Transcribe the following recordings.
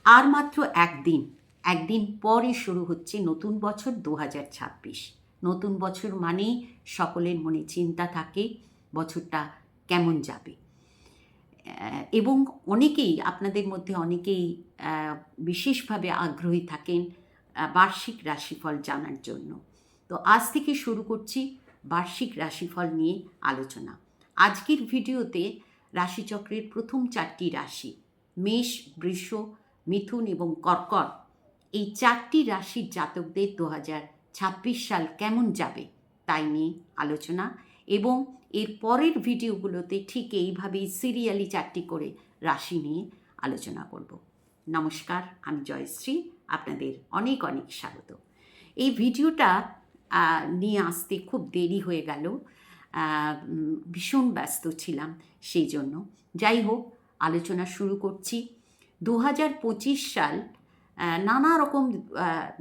আর মাত্র একদিন পরে শুরু হচ্ছে নতুন বছর 2026। নতুন বছর মানেই সকলের মনে চিন্তা থাকে বছরটা কেমন যাবে। এবং অনেকেই আপনাদের মধ্যে অনেকেই বিশেষভাবে আগ্রহী থাকেন বার্ষিক রাশিফল জানার জন্য। তো আজ থেকে শুরু করছি বার্ষিক রাশিফল নিয়ে আলোচনা। আজকের ভিডিওতে রাশিচক্রের প্রথম 4টি রাশি মেষ, বৃষ, মিথুন এবং কর্কট, এই 4টি রাশির জাতকদের 2026 সাল কেমন যাবে তাই নিয়ে আলোচনা। এবং এর পরের ভিডিওগুলোতে ঠিক এইভাবেই সিরিয়ালি 4টি করে রাশি নিয়ে আলোচনা করব। নমস্কার, আমি জয়শ্রী, আপনাদের অনেক অনেক স্বাগত। এই ভিডিওটা নিয়ে আসতে খুব দেরি হয়ে গেল, ভীষণ ব্যস্ত ছিলাম সেই জন্য। যাই হোক, আলোচনা শুরু করছি। 2025 সাল নানা রকম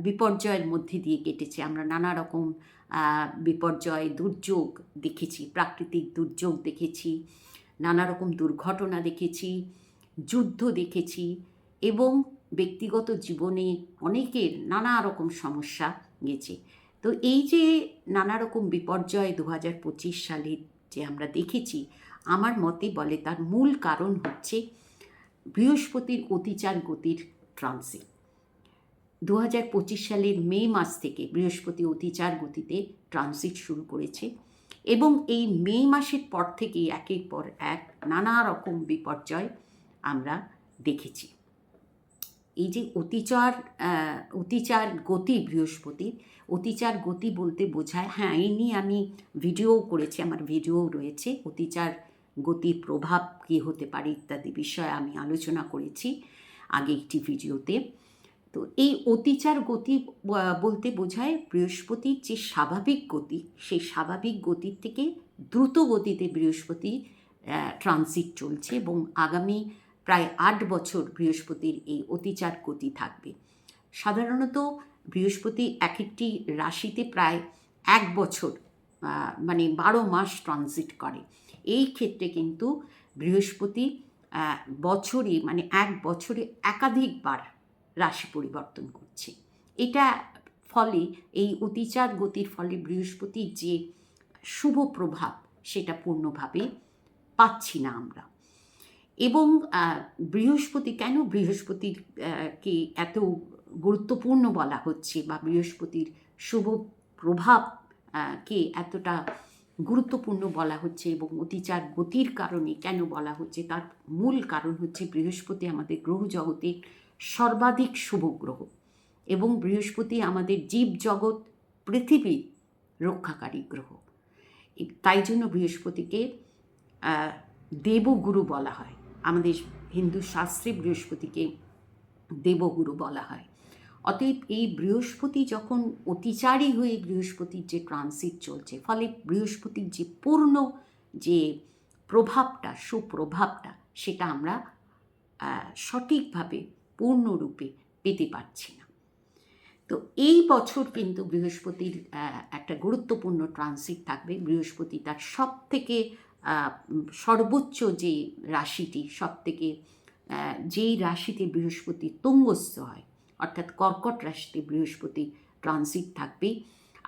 বিপর্যয়ের মধ্যে দিয়ে কেটেছে। আমরা নানা রকম বিপর্যয়, দুর্যোগ দেখেছি, প্রাকৃতিক দুর্যোগ দেখেছি, নানা রকম দুর্ঘটনা দেখেছি, যুদ্ধ দেখেছি এবং ব্যক্তিগত জীবনে অনেকের নানা রকম সমস্যা গেছে। তো এই যে নানা রকম বিপর্যয় 2025 সালে যে আমরা দেখেছি, আমার মতে বলে তার মূল কারণ হচ্ছে বৃহস্পতির অতিচার গতির ট্রানজিট। 2025 সালের মে মাস থেকে বৃহস্পতি অতিচার গতিতে ট্রানজিট শুরু করেছে এবং এই মে মাসের পর থেকেই একের পর এক নানা রকম বিপর্যয় আমরা দেখেছি। এই যে অতিচার গতি, বৃহস্পতির অতিচার গতি বলতে বোঝায়, হ্যাঁ এই নিয়ে আমি ভিডিও করেছি, আমার ভিডিও রয়েছে, অতিচার গতির প্রভাব কী হতে পারে ইত্যাদি বিষয়ে আমি আলোচনা করেছি আগে একটি ভিডিওতে। তো এই অতিচার গতি বলতে বোঝায় বৃহস্পতির যে স্বাভাবিক গতি, সেই স্বাভাবিক গতির থেকে দ্রুত গতিতে বৃহস্পতি ট্রানজিট চলছে এবং আগামী প্রায় 8 বছর বৃহস্পতির এই অতিচার গতি থাকবে। সাধারণত বৃহস্পতি এক একটি রাশিতে প্রায় 1 বছর মানে 12 মাস ট্রানজিট করে। এই ক্ষেত্রে কিন্তু বৃহস্পতি বছরে মানে 1 বছরে একাধিকবার রাশি পরিবর্তন করছে। এটা ফলে এই অতিচার গতির ফলে বৃহস্পতির যে শুভ প্রভাব সেটা পূর্ণভাবে পাচ্ছি না আমরা। এবং বৃহস্পতি কেন বৃহস্পতির কে এত গুরুত্বপূর্ণ বলা হচ্ছে বা বৃহস্পতির শুভ প্রভাব কে এতটা গুরুত্বপূর্ণ বলা হচ্ছে এবং অতিচার গতির কারণে কেন বলা হচ্ছে, তার মূল কারণ হচ্ছে বৃহস্পতি আমাদের গ্রহ জগতের সর্বাধিক শুভ গ্রহ এবং বৃহস্পতি আমাদের জীবজগৎ, পৃথিবীর রক্ষাকারী গ্রহ। তাই জন্য বৃহস্পতিকে দেবগুরু বলা হয়। আমাদের হিন্দু শাস্ত্রে বৃহস্পতিকে দেবগুরু বলা হয়। অতএব এই বৃহস্পতি যখন অতিচারী হয়ে বৃহস্পতির যে ট্রানজিট চলছে, ফলে বৃহস্পতির যে পূর্ণ যে প্রভাবটা, সুপ্রভাবটা, সেটা আমরা সঠিকভাবে পূর্ণরূপে পেতে পারছি না। তো এই বছর কিন্তু বৃহস্পতির একটা গুরুত্বপূর্ণ ট্রানজিট থাকবে। বৃহস্পতি তার সব থেকে সর্বোচ্চ যে রাশিটি, সব থেকে যেই রাশিতে বৃহস্পতি তুঙ্গস্থ হয়, অর্থাৎ কর্কট রাশিতে বৃহস্পতি ট্রানজিট থাকবে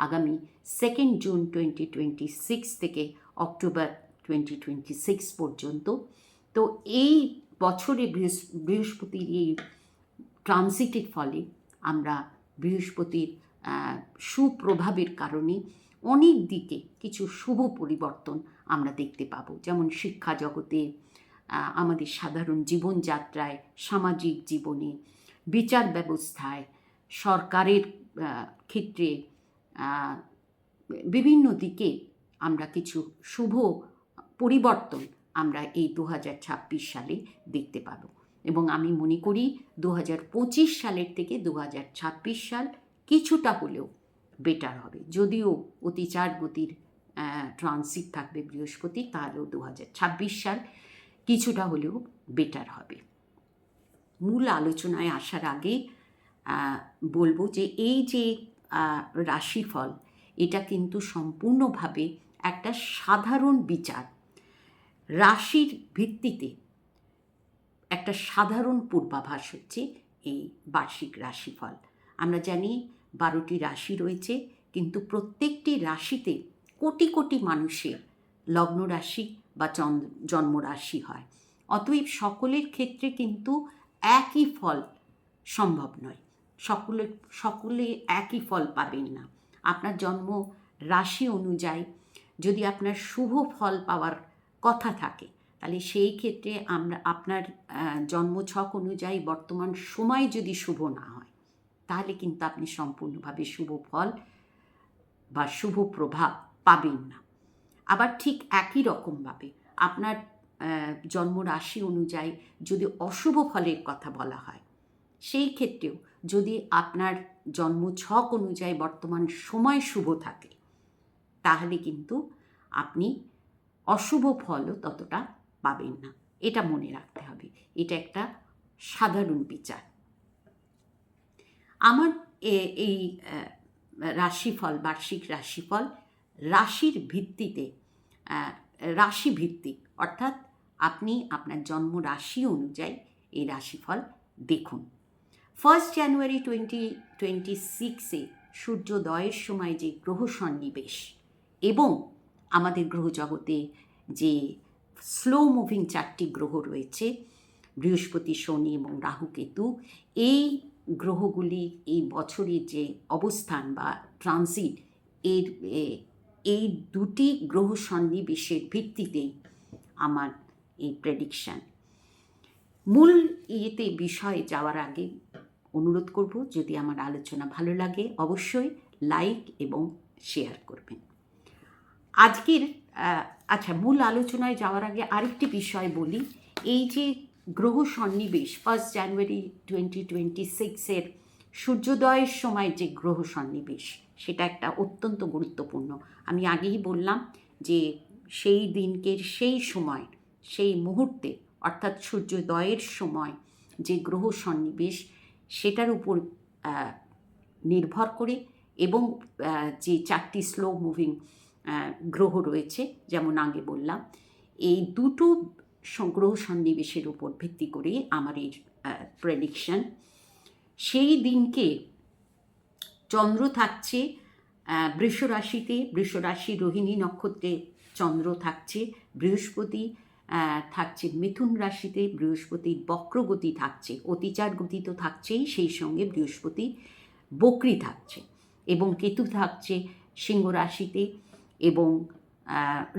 আগামী 2 জুন 2026 থেকে অক্টোবর 2026 পর্যন্ত। তো এই বছরে বৃহস্পতির এই ট্রানজিটের ফলে আমরা বৃহস্পতির সুপ্রভাবের কারণে অনেক দিকে কিছু শুভ পরিবর্তন আমরা দেখতে পাবো। যেমন শিক্ষা জগতে, আমাদের সাধারণ জীবনযাত্রায়, সামাজিক জীবনে, বিচার ব্যবস্থায়, সরকারের ক্ষেত্রে, বিভিন্ন দিকে আমরা কিছু শুভ পরিবর্তন আমরা এই 2026 সালে দেখতে পাবো। এবং আমি মনে করি 2025 সালের থেকে 2026 সাল কিছুটা হলেও বেটার হবে। যদিও অতিচার গতির ট্রানজিট থাকবে বৃহস্পতি, তাহলেও 2026 সাল কিছুটা হলেও বেটার হবে। মূল আলোচনায় আসার আগে বলবো যে এই যে রাশিফল, এটা কিন্তু সম্পূর্ণভাবে একটা সাধারণ বিচার। রাশির ভিত্তিতে একটা সাধারণ পূর্বাভাস হচ্ছে এই বার্ষিক রাশিফল। আমরা জানি 12টি রাশি রয়েছে, কিন্তু প্রত্যেকটি রাশিতে কোটি কোটি মানুষের লগ্ন রাশি বা জন্ম রাশি হয়। অতএব সকলের ক্ষেত্রে কিন্তু একই ফল সম্ভব নয়, সকলে একই ফল পাবেন না। আপনার জন্ম রাশি অনুযায়ী যদি আপনার শুভ ফল পাওয়ার কথা থাকে, তাহলে সেই ক্ষেত্রে আপনার জন্মছক অনুযায়ী বর্তমান সময় যদি শুভ না হয়, তাহলে কিন্তু আপনি সম্পূর্ণভাবে শুভ ফল বা শুভ প্রভাব পাবেন না। আবার ঠিক একই রকমভাবে আপনার জন্ম রাশি অনুযায়ী যদি অশুভ ফলের কথা বলা হয়, সেই ক্ষেত্রেও যদি আপনার জন্মছক অনুযায়ী বর্তমান সময় শুভ থাকে, তাহলে কিন্তু আপনি অশুভ ফলও ততটা পাবেন না। এটা মনে রাখতে হবে, এটা একটা সাধারণ বিচার। আমার এই রাশিফল, বার্ষিক রাশিফল রাশির ভিত্তিতে, রাশিভিত্তিক, অর্থাৎ আপনি আপনার জন্ম রাশি অনুযায়ী এই রাশিফল দেখুন। 1 জানুয়ারি 2026-এ সূর্যোদয়ের সময় যে গ্রহ সন্নিবেশ এবং আমাদের গ্রহজগতে যে স্লো মুভিং 4টি গ্রহ রয়েছে, বৃহস্পতি, শনি এবং রাহু, কেতু, এই গ্রহগুলি এই বছরের যে অবস্থান বা ট্রানজিট, এই দুটি গ্রহ সন্নিবেশের ভিত্তিতেই আমার এই প্রেডিকশান। মূল বিষয়ে যাওয়ার আগে অনুরোধ করব, যদি আমার আলোচনা ভালো লাগে অবশ্যই লাইক এবং শেয়ার করবেন। আজকের মূল আলোচনায় যাওয়ার আগে আরেকটি বিষয় বলি। এই যে গ্রহ সন্নিবেশ 1 জানুয়ারি 2026-এর সূর্যোদয়ের সময় যে গ্রহ সন্নিবেশ, সেটা একটা অত্যন্ত গুরুত্বপূর্ণ। আমি আগেই বললাম যে সেই দিনকে, সেই সময়, সেই মুহূর্তে, অর্থাৎ সূর্যোদয়ের সময় যে গ্রহ সন্নিবেশ, সেটার উপর নির্ভর করে এবং যে 4টি স্লো মুভিং গ্রহ রয়েছে, যেমন আগে বললাম, এই দুটো গ্রহ সন্নিবেশের উপর ভিত্তি করে আমার এই প্রেডিকশন। সেই দিনকে চন্দ্র থাকছে বৃষ রাশিতে, বৃষ রাশি রোহিণী নক্ষত্রে চন্দ্র থাকছে। বৃহস্পতি থাকছে মিথুন রাশিতে, বৃহস্পতির বক্রগতি থাকছে, অতিচার গতি তো থাকছেই, সেই সঙ্গে বৃহস্পতি বক্রী থাকছে, এবং কেতু থাকছে সিংহ রাশিতে, এবং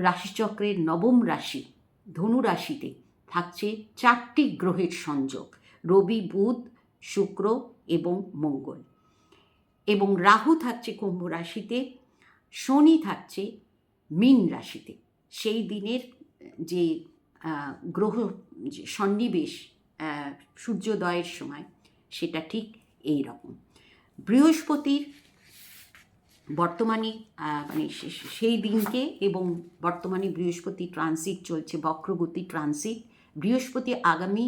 রাশিচক্রের নবম রাশি ধনু রাশিতে থাকছে 4টি গ্রহের সংযোগ, রবি, বুধ, শুক্র এবং মঙ্গল। এবং রাহু থাকছে কুম্ভ রাশিতে, শনি থাকছে মীন রাশিতে। সেই দিনের যে গ্রহ সন্নিবেশ সূর্যোদয়ের সময়, সেটা ঠিক এই রকম। বৃহস্পতির বর্তমানে সেই দিনকে এবং বর্তমানে বৃহস্পতি ট্রানজিট চলছে, বক্রগতি ট্রানজিট। বৃহস্পতি আগামী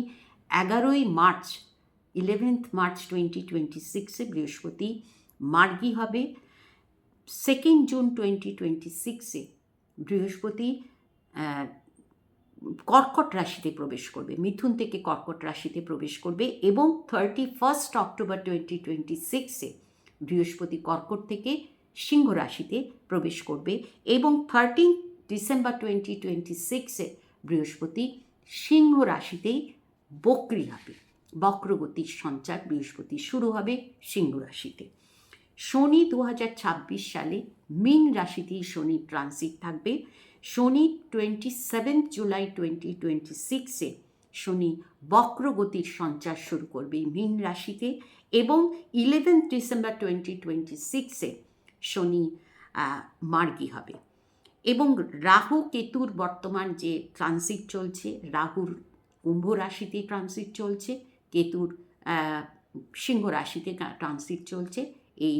11ই মার্চ 2026-এ বৃহস্পতি মার্গী হবে। 2 জুন 2026-এ বৃহস্পতি কর্কট রাশিতে প্রবেশ করবে, মিথুন থেকে কর্কট রাশিতে প্রবেশ করবে, এবং 31 অক্টোবর 2026-এ বৃহস্পতি কর্কট থেকে সিংহ রাশিতে প্রবেশ করবে, এবং 13 ডিসেম্বর 2026-এ বৃহস্পতি সিংহ রাশিতেই বক্রী হবে। বক্রগতির সঞ্চার বৃহস্পতি শুরু হবে সিংহ রাশিতে। শনি 2026 সালে মীন রাশিতেই শনি ট্রানজিট থাকবে। শনি 27 জুলাই 2026-এ শনি বক্রগতির সঞ্চার শুরু করবে মীন রাশিতে, এবং 11 ডিসেম্বর 2026-এ শনি মার্গী হবে। এবং রাহু কেতুর বর্তমান যে ট্রানজিট চলছে, রাহুর কুম্ভ রাশিতে ট্রানজিট চলছে, কেতুর সিংহ রাশিতে ট্রানজিট চলছে। এই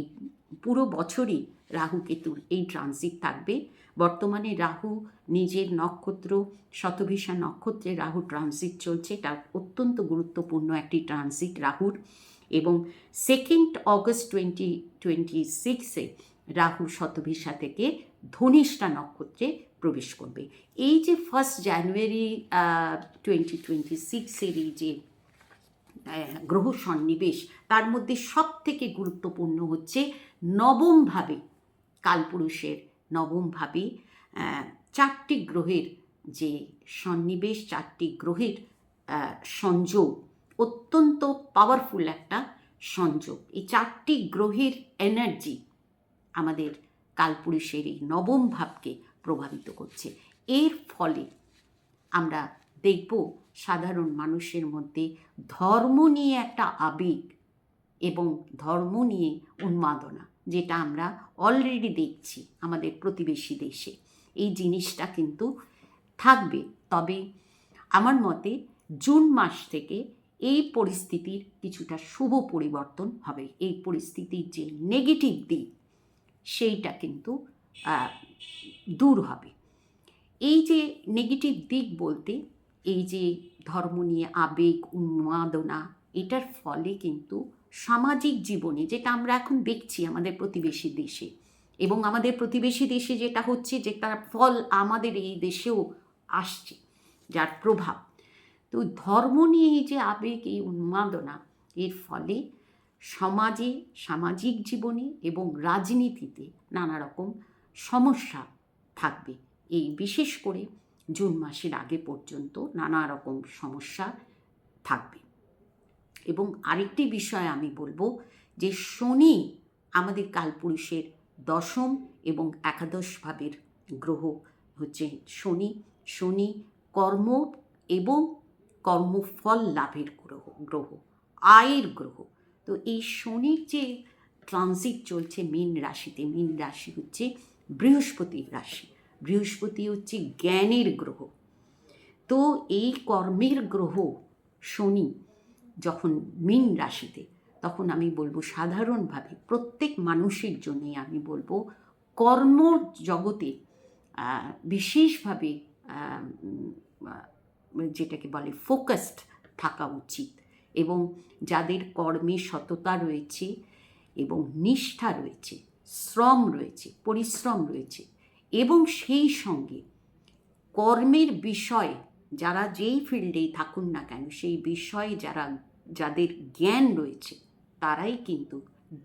পুরো বছরই রাহু কেতুর এই ট্রানজিট থাকবে। বর্তমানে রাহু নিজের নক্ষত্র শতভিষা নক্ষত্রে রাহু ট্রানজিট চলছে, এটা অত্যন্ত গুরুত্বপূর্ণ একটি ট্রানজিট রাহুর। এবং 2 অগস্ট 2026-এ রাহু শতভিষা থেকে ধনিষ্ঠা নক্ষত্রে প্রবেশ করবে। এই যে 1 জানুয়ারি 2026-এর এই যে গ্রহ সন্নিবেশ, তার মধ্যে সব থেকে গুরুত্বপূর্ণ হচ্ছে নবমভাবে, কালপুরুষের নবমভাবে 4টি গ্রহের যে সন্নিবেশ, 4টি গ্রহের সংযোগ, অত্যন্ত পাওয়ারফুল একটা সংযোগ। এই 4টি গ্রহের এনার্জি আমাদের কালপুরুষের এই নবম ভাবকে প্রভাবিত করছে। এর ফলে আমরা দেখব সাধারণ মানুষের মধ্যে ধর্ম নিয়ে একটা আবেগ এবং ধর্ম নিয়ে উন্মাদনা, যেটা আমরা অলরেডি দেখছি আমাদের প্রতিবেশী দেশে। এই জিনিসটা কিন্তু থাকবে। তবে আমার মতে জুন মাস থেকে এই পরিস্থিতির কিছুটা শুভ পরিবর্তন হবে। এই পরিস্থিতির যে নেগেটিভ দিক, সেইটা কিন্তু দূর হবে। এই যে নেগেটিভ দিক বলতে, এই যে ধর্ম নিয়ে আবেগ, উন্মাদনা, এটার ফলে কিন্তু সামাজিক জীবনে, যেটা আমরা এখন দেখছি আমাদের প্রতিবেশী দেশে, এবং আমাদের প্রতিবেশী দেশে যেটা হচ্ছে, যে তার ফল আমাদের এই দেশেও আসছে, যার প্রভাব। তো ধর্ম নিয়ে এই যে আবেগ, এই উন্মাদনা, এর ফলে সমাজে, সামাজিক জীবনে এবং রাজনীতিতে নানা রকম সমস্যা থাকবে। এই বিশেষ করে জুন মাসের আগে পর্যন্ত নানা রকম সমস্যা থাকবে। এবং আরেকটি বিষয় আমি বলবো, যে শনি আমাদের কালপুরুষের দশম এবং একাদশ ভাবের গ্রহ হচ্ছে শনি। শনি কর্ম এবং কর্মফল লাভের গ্রহ, আয়ের গ্রহ। তো এই শনির যে ট্রানজিট চলছে মীন রাশিতে, মীন রাশি হচ্ছে বৃহস্পতির রাশি, বৃহস্পতি হচ্ছে জ্ঞানের গ্রহ। তো এই কর্মের গ্রহ শনি যখন মীন রাশিতে, তখন আমি বলবো সাধারণভাবে প্রত্যেক মানুষের জন্যে আমি বলবো কর্ম জগতে বিশেষভাবে যেটাকে বলে ফোকাসড থাকা উচিত, এবং যাদের কর্মে সততা রয়েছে এবং নিষ্ঠা রয়েছে, শ্রম রয়েছে, পরিশ্রম রয়েছে, এবং সেই সঙ্গে কর্মের বিষয়ে যারা যেই ফিল্ডেই থাকুন না কেন, সেই বিষয়ে যাদের জ্ঞান রয়েছে, তারাই কিন্তু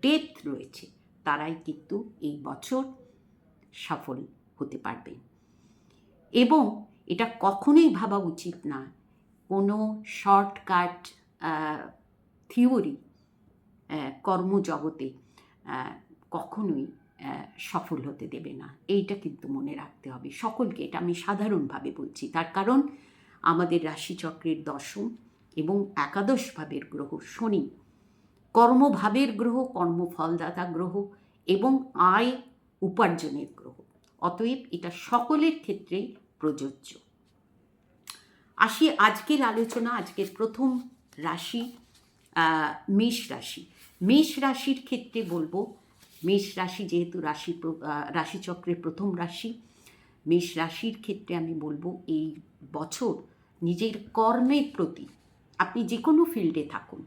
ডেপথ রয়েছে, তারাই কিন্তু এই বছর সফল হতে পারবেন। এবং এটা কখনোই ভাবা উচিত না কোনো শর্টকাট থিওরি কর্মজগতে কখনোই সফল হতে দেবে না। এইটা কিন্তু মনে রাখতে হবে সকলকে। এটা আমি সাধারণভাবে বলছি, তার কারণ আমাদের রাশিচক্রের দশম এবং একাদশ ভাবের গ্রহ শনি কর্মভাবের গ্রহ, কর্মফলদাতা গ্রহ এবং আয় উপার্জনের গ্রহ। অতএব এটা সকলের ক্ষেত্রেই প্রযোজ্য। আসি আজকের আলোচনা। আজকের প্রথম রাশি মেষ রাশি। মেষ রাশির ক্ষেত্রে বলবো, মেষ রাশি যেহেতু রাশিচক্রের প্রথম রাশি, মেষ রাশির ক্ষেত্রে আমি বলবো এই বছর নিজের কর্মের প্রতি, আপনি যে কোনো ফিল্ডে থাকুন,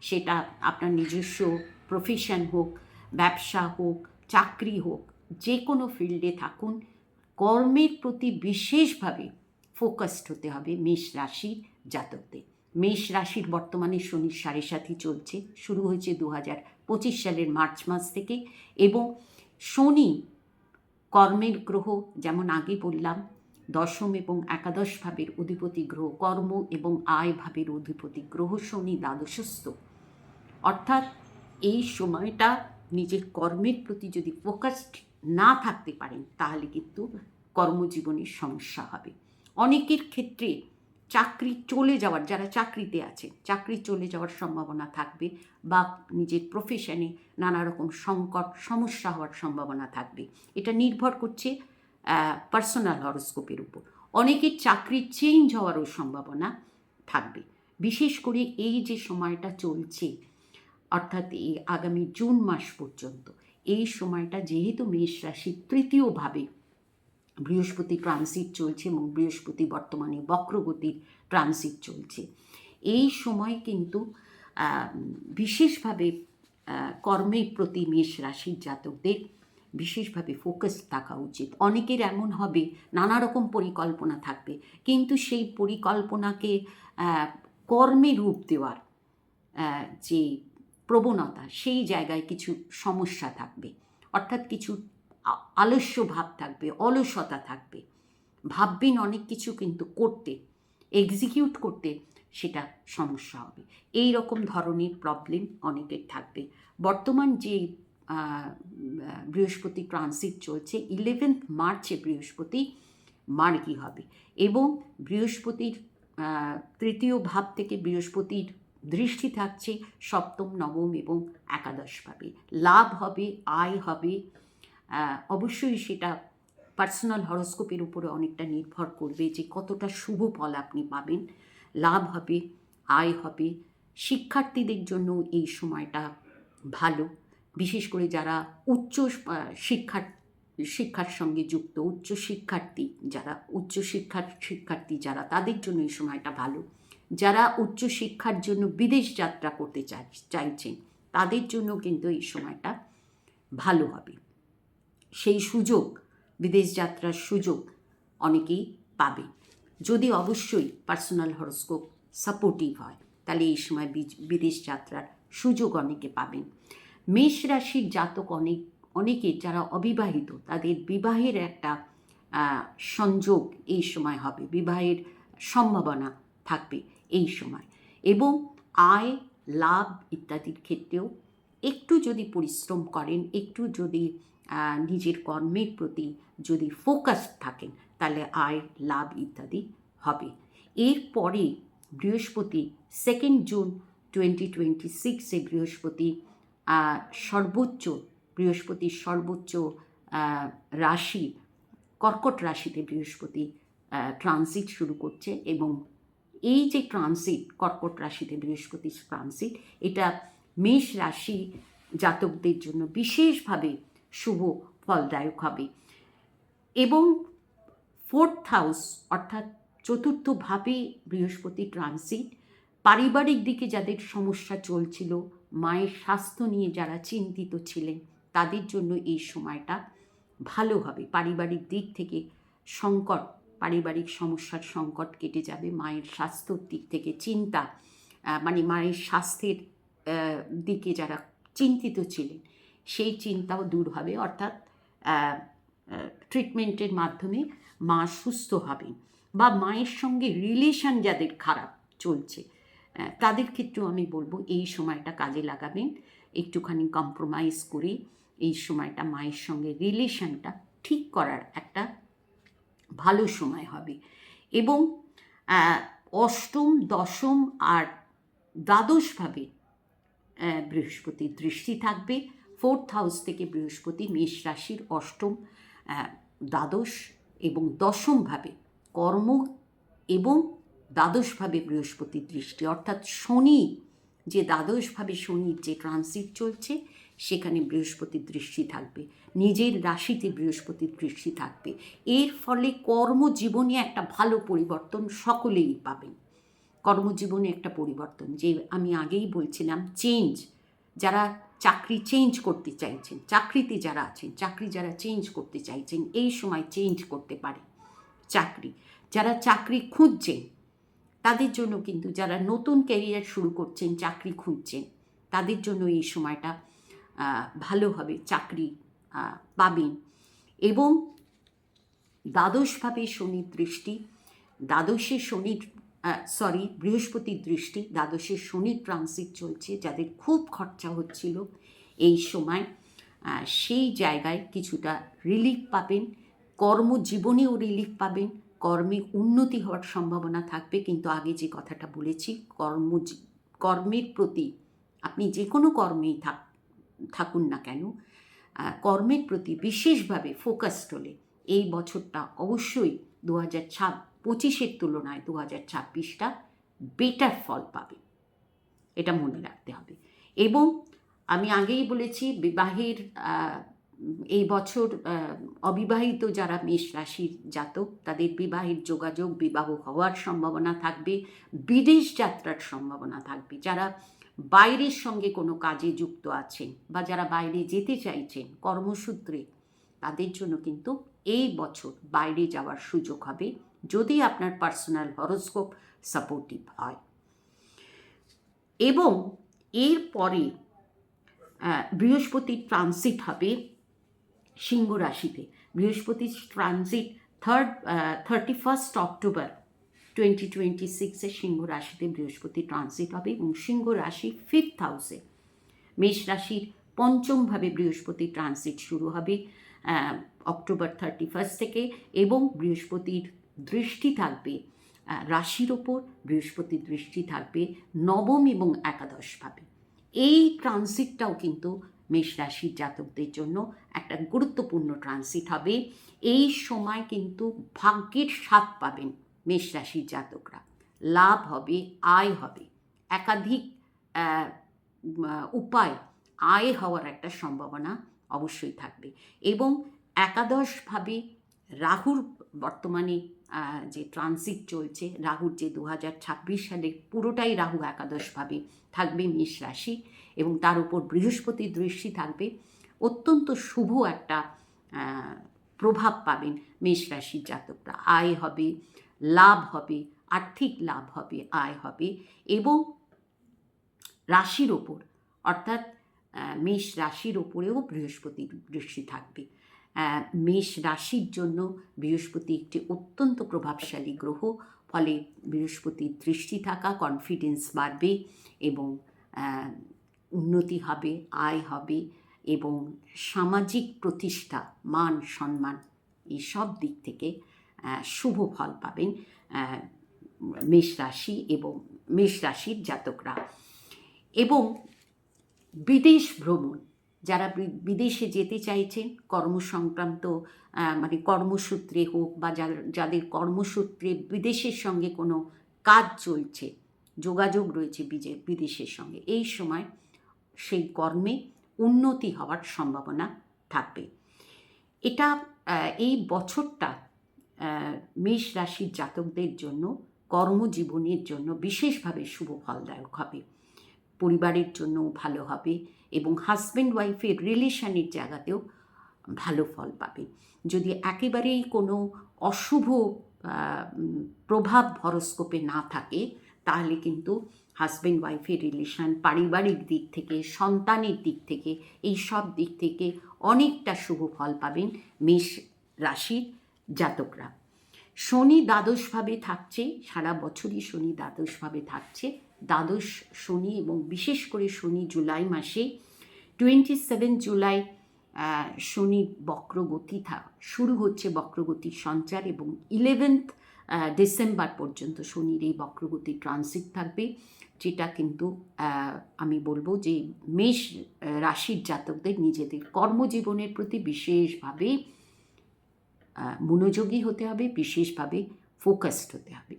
সেটা আপনার নিজস্ব প্রফেশন হোক, ব্যবসা হোক, চাকরি হোক, যে কোনো ফিল্ডে থাকুন, কর্মের প্রতি বিশেষভাবে ফোকাসড হতে হবে মেষ রাশির জাতকদের। মেষ রাশির বর্তমানে শনির 7.5 চলছে, শুরু হয়েছে 2025 সালের মার্চ মাস থেকে। এবং শনি কর্মের গ্রহ, যেমন আগে বললাম, দশম এবং একাদশ ভাবের অধিপতি গ্রহ, কর্ম এবং আয় ভাবের অধিপতি গ্রহ শনি দ্বাদশস্থ। অর্থাৎ এই সময়টা নিজের কর্মের প্রতি যদি ফোকাসড না থাকতে পারেন, তাহলে কিন্তু কর্মজীবনের সমস্যা হবে। অনেকের ক্ষেত্রে চাকরি চলে যাওয়ার, যারা চাকরিতে আছে, চাকরি চলে যাওয়ার সম্ভাবনা থাকবে, বা নিজের প্রফেশনে নানা রকম সংকট, সমস্যা হওয়ার সম্ভাবনা থাকবে। এটা নির্ভর করছে পার্সোনাল হরোস্কোপের উপর। অনেকের চাকরি চেঞ্জ হওয়ারও সম্ভাবনা থাকবে। বিশেষ করে এই যে সময়টা চলছে, অর্থাৎ এই আগামী জুন মাস পর্যন্ত, এই সময়টা যেহেতু মেষ রাশির তৃতীয়ভাবে বৃহস্পতি ট্রানজিট চলছে, এবং বৃহস্পতি বর্তমানে বক্রগতির ট্রানজিট চলছে, এই সময় কিন্তু বিশেষভাবে কর্মের প্রতি মেষ রাশির জাতকদের বিশেষভাবে ফোকাস থাকা উচিত। অনেকের এমন হবে নানা রকম পরিকল্পনা থাকবে, কিন্তু সেই পরিকল্পনাকে কর্মে রূপ দেওয়ার যে প্রবণতা, সেই জায়গায় কিছু সমস্যা থাকবে, অর্থাৎ কিছু আলস্য ভাব থাকবে, অলসতা থাকবে, ভাববেন অনেক কিছু কিন্তু করতে, এক্সিকিউট করতে সেটা সমস্যা হবে। এই রকম ধরনের প্রবলেম অনেকের থাকবে। বর্তমান যে বৃহস্পতি ট্রানজিট চলছে, 11 মার্চে বৃহস্পতি মার্গী হবে এবং বৃহস্পতির তৃতীয় ভাব থেকে বৃহস্পতির দৃষ্টি থাকছে সপ্তম, নবম এবং একাদশভাবে। লাভ হবে, আয় হবে, অবশ্যই সেটা পার্সোনাল হরোস্কোপের উপরে অনেকটা নির্ভর করবে যে কতটা শুভ ফল আপনি পাবেন। লাভ হবে, আয় হবে। শিক্ষার্থীদের জন্য এই সময়টা ভালো, বিশেষ করে যারা উচ্চ শিক্ষার সঙ্গে যুক্ত, শিক্ষার্থী যারা, তাদের জন্য এই সময়টা ভালো। যারা উচ্চশিক্ষার জন্য বিদেশ যাত্রা করতে চাইছেন, তাদের জন্য কিন্তু এই সময়টা ভালো হবে। সেই সুযোগ, বিদেশ যাত্রার সুযোগ অনেকেই পাবে, যদি অবশ্যই পার্সোনাল হরোস্কোপ সাপোর্টিভ হয়, তাহলে এই সময় বিদেশ যাত্রার সুযোগ অনেকে পাবেন। মেষ রাশির জাতক অনেকে যারা অবিবাহিত, তাদের বিবাহের একটা সংযোগ এই সময় হবে, বিবাহের সম্ভাবনা থাকবে এই সময়। এবং আয়, লাভ ইত্যাদির ক্ষেত্রেও একটু যদি পরিশ্রম করেন, একটু যদি নিজের কর্মের প্রতি যদি ফোকাস থাকেন, তাহলে আয়, লাভ ইত্যাদি হবে। এরপরে বৃহস্পতি 2 জুন 2026-এ বৃহস্পতির সর্বোচ্চ রাশি কর্কট রাশিতে বৃহস্পতি ট্রানজিট শুরু করছে এবং এই যে ট্রানজিট, কর্কট রাশিতে বৃহস্পতির ট্রানজিট, এটা মেষ রাশি জাতকদের জন্য বিশেষভাবে শুভ ফলদায়ক হবে। এবং 4th হাউস অর্থাৎ চতুর্থভাবে বৃহস্পতি ট্রানজিট, পারিবারিক দিকে যাদের সমস্যা চলছিল, মায়ের স্বাস্থ্য নিয়ে যারা চিন্তিত ছিলেন, তাদের জন্য এই সময়টা ভালো হবে। পারিবারিক দিক থেকে পারিবারিক সমস্যার সংকট কেটে যাবে। মায়ের স্বাস্থ্যর দিক থেকে চিন্তা, মানে মায়ের স্বাস্থ্যের দিকে যারা চিন্তিত ছিলেন, সেই চিন্তাও দূর হবে, অর্থাৎ ট্রিটমেন্টের মাধ্যমে মা সুস্থ হবেন। বা মায়ের সঙ্গে রিলেশন যাদের খারাপ চলছে, তাদের ক্ষেত্রেও আমি বলবো এই সময়টা কাজে লাগাবেন, একটুখানি কম্প্রোমাইজ করে এই সময়টা মায়ের সঙ্গে রিলেশনটা ঠিক করার একটা ভালো সময় হবে। এবং অষ্টম, দশম আর দ্বাদশভাবে বৃহস্পতির দৃষ্টি থাকবে। 4th হাউস থেকে বৃহস্পতি মেষ রাশির অষ্টম, দ্বাদশ এবং দশমভাবে কর্ম এবং দ্বাদশভাবে বৃহস্পতির দৃষ্টি, অর্থাৎ শনি যে দ্বাদশভাবে শনির যে ট্রানজিট চলছে, সেখানে বৃহস্পতির দৃষ্টি থাকবে, নিজের রাশিতে বৃহস্পতির দৃষ্টি থাকবে। এর ফলে কর্মজীবনে একটা ভালো পরিবর্তন সকলেই পাবেন। কর্মজীবনে একটা পরিবর্তন, যে আমি আগেই বলছিলাম, চেঞ্জ, যারা চাকরি চেঞ্জ করতে চাইছেন, চাকরিতে যারা আছেন, চাকরি যারা চেঞ্জ করতে চাইছেন, এই সময় চেঞ্জ করতে পারে চাকরি। যারা চাকরি খুঁজছেন তাদের জন্য কিন্তু, যারা নতুন ক্যারিয়ার শুরু করছেন, চাকরি খুঁজছেন, তাদের জন্য এই সময়টা ভালো হবে, চাকরি পাবেন। এবং দ্বাদশভাবে শনির দৃষ্টি, বৃহস্পতির দৃষ্টি, দ্বাদশে শনির ট্রানজিট চলছে, যাদের খুব খরচা হচ্ছিল এই সময়, সেই জায়গায় কিছুটা রিলিফ পাবেন। কর্মজীবনেও রিলিফ পাবেন, কর্মে উন্নতি হওয়ার সম্ভাবনা থাকবে। কিন্তু আগে যে কথাটা বলেছি, কর্মের প্রতি, আপনি যে কোনো কর্মেই থাকুন না কেন, কর্মের প্রতি বিশেষভাবে ফোকাসড হলে এই বছরটা অবশ্যই 2025-এর তুলনায় 2026টা বেটার ফল পাবে, এটা মনে রাখতে হবে। এবং আমি আগেই বলেছি, বিবাহের এই বছর অবিবাহিত যারা মেষ রাশির জাতক, তাদের বিবাহের যোগাযোগ, বিবাহ হওয়ার সম্ভাবনা থাকবে, বিদেশ যাত্রার সম্ভাবনা থাকবে। যারা বাইরের সঙ্গে কোনো কাজে যুক্ত আছেন বা যারা বাইরে যেতে চাইছেন কর্মসূত্রে, তাদের জন্য কিন্তু এই বছর বাইরে যাওয়ার সুযোগ হবে, যদি আপনার পার্সোনাল হরোস্কোপ সাপোর্টিভ হয়। এবং এরপরে বৃহস্পতির ট্রানজিট হবে সিংহ রাশিতে। বৃহস্পতির ট্রানজিট 31 অক্টোবর 2026 সিংহ রাশিতে বৃহস্পতি ট্রানজিট হবে এবং সিংহ রাশি 5th হাউসে মেষ রাশির পঞ্চমভাবে বৃহস্পতি ট্রানজিট শুরু হবে অক্টোবর 31 থেকে, এবং বৃহস্পতির দৃষ্টি থাকবে রাশির ওপর। বৃহস্পতির দৃষ্টি থাকবে নবম এবং একাদশভাবে। এই ট্রানজিটটাও কিন্তু মেষ রাশির জাতকদের জন্য একটা গুরুত্বপূর্ণ ট্রানজিট হবে। এই সময় কিন্তু ভাগ্যের স্বাদ পাবেন মেষ রাশির জাতকরা। লাভ হবে, আয় হবে, একাধিক উপায় আয় হওয়ার একটা সম্ভাবনা অবশ্যই থাকবে। এবং একাদশভাবে রাহুর বর্তমানে যে ট্রানজিট চলছে, রাহুর যে 2026 সালে পুরোটাই রাহু একাদশভাবে থাকবে মেষ রাশি, এবং তার উপর বৃহস্পতির দৃষ্টি থাকবে। অত্যন্ত শুভ একটা প্রভাব পাবেন মেষ রাশির জাতকরা। আয় হবে, লাভ হবে, আর্থিক লাভ হবে, আয় হবে, এবং রাশির ওপর অর্থাৎ মেষ রাশির ওপরেও বৃহস্পতির দৃষ্টি থাকবে। মেষ রাশির জন্য বৃহস্পতি একটি অত্যন্ত প্রভাবশালী গ্রহ, ফলে বৃহস্পতির দৃষ্টি থাকা কনফিডেন্স বাড়বে এবং উন্নতি হবে, আয় হবে, এবং সামাজিক প্রতিষ্ঠা, মান সম্মান, এই সব দিক থেকে শুভ ফল পাবেন মেষ রাশি এবং মেষ রাশির জাতকরা। এবং বিদেশ ভ্রমণ, যারা বিদেশে যেতে চাইছেন কর্মসংক্রান্ত মানে কর্মসূত্রে হোক, বা যাদের কর্মসূত্রে বিদেশের সঙ্গে কোনো কাজ চলছে, যোগাযোগ রয়েছে বিদেশের সঙ্গে, এই সময় সেই কর্মে উন্নতি হওয়ার সম্ভাবনা থাকবে। এটা এই বছরটা মেষ রাশির জাতকদের জন্য কর্মজীবনের জন্য বিশেষভাবে শুভ ফলদায়ক হবে। পরিবারের জন্য ভালো হবে এবং হাজব্যান্ড ওয়াইফের রিলেশনের জায়গাতেও ভালো ফল পাবে। যদি একেবারেই কোনো অশুভ প্রভাব হরোস্কোপে না থাকে, তাহলে কিন্তু হাজব্যান্ড ওয়াইফের রিলেশন, পারিবারিক দিক থেকে, সন্তানের দিক থেকে, এই সব দিক থেকে অনেকটা শুভ ফল পাবেন মেষ রাশির জাতকরা। শনি দ্বাদশভাবে থাকছে, সারা বছরই শনি দ্বাদশভাবে থাকছে। দ্বাদশ শনি, এবং বিশেষ করে শনি জুলাই মাসে 27 জুলাই শনি বক্রগতি শুরু হচ্ছে, বক্রগতির সঞ্চার, এবং 11 ডিসেম্বর পর্যন্ত শনির এই বক্রগতির ট্রানজিট থাকবে, যেটা কিন্তু আমি বলবো যে মেষ রাশির জাতকদের নিজেদের কর্মজীবনের প্রতি বিশেষভাবে মনোযোগী হতে হবে, বিশেষভাবে ফোকাসড হতে হবে।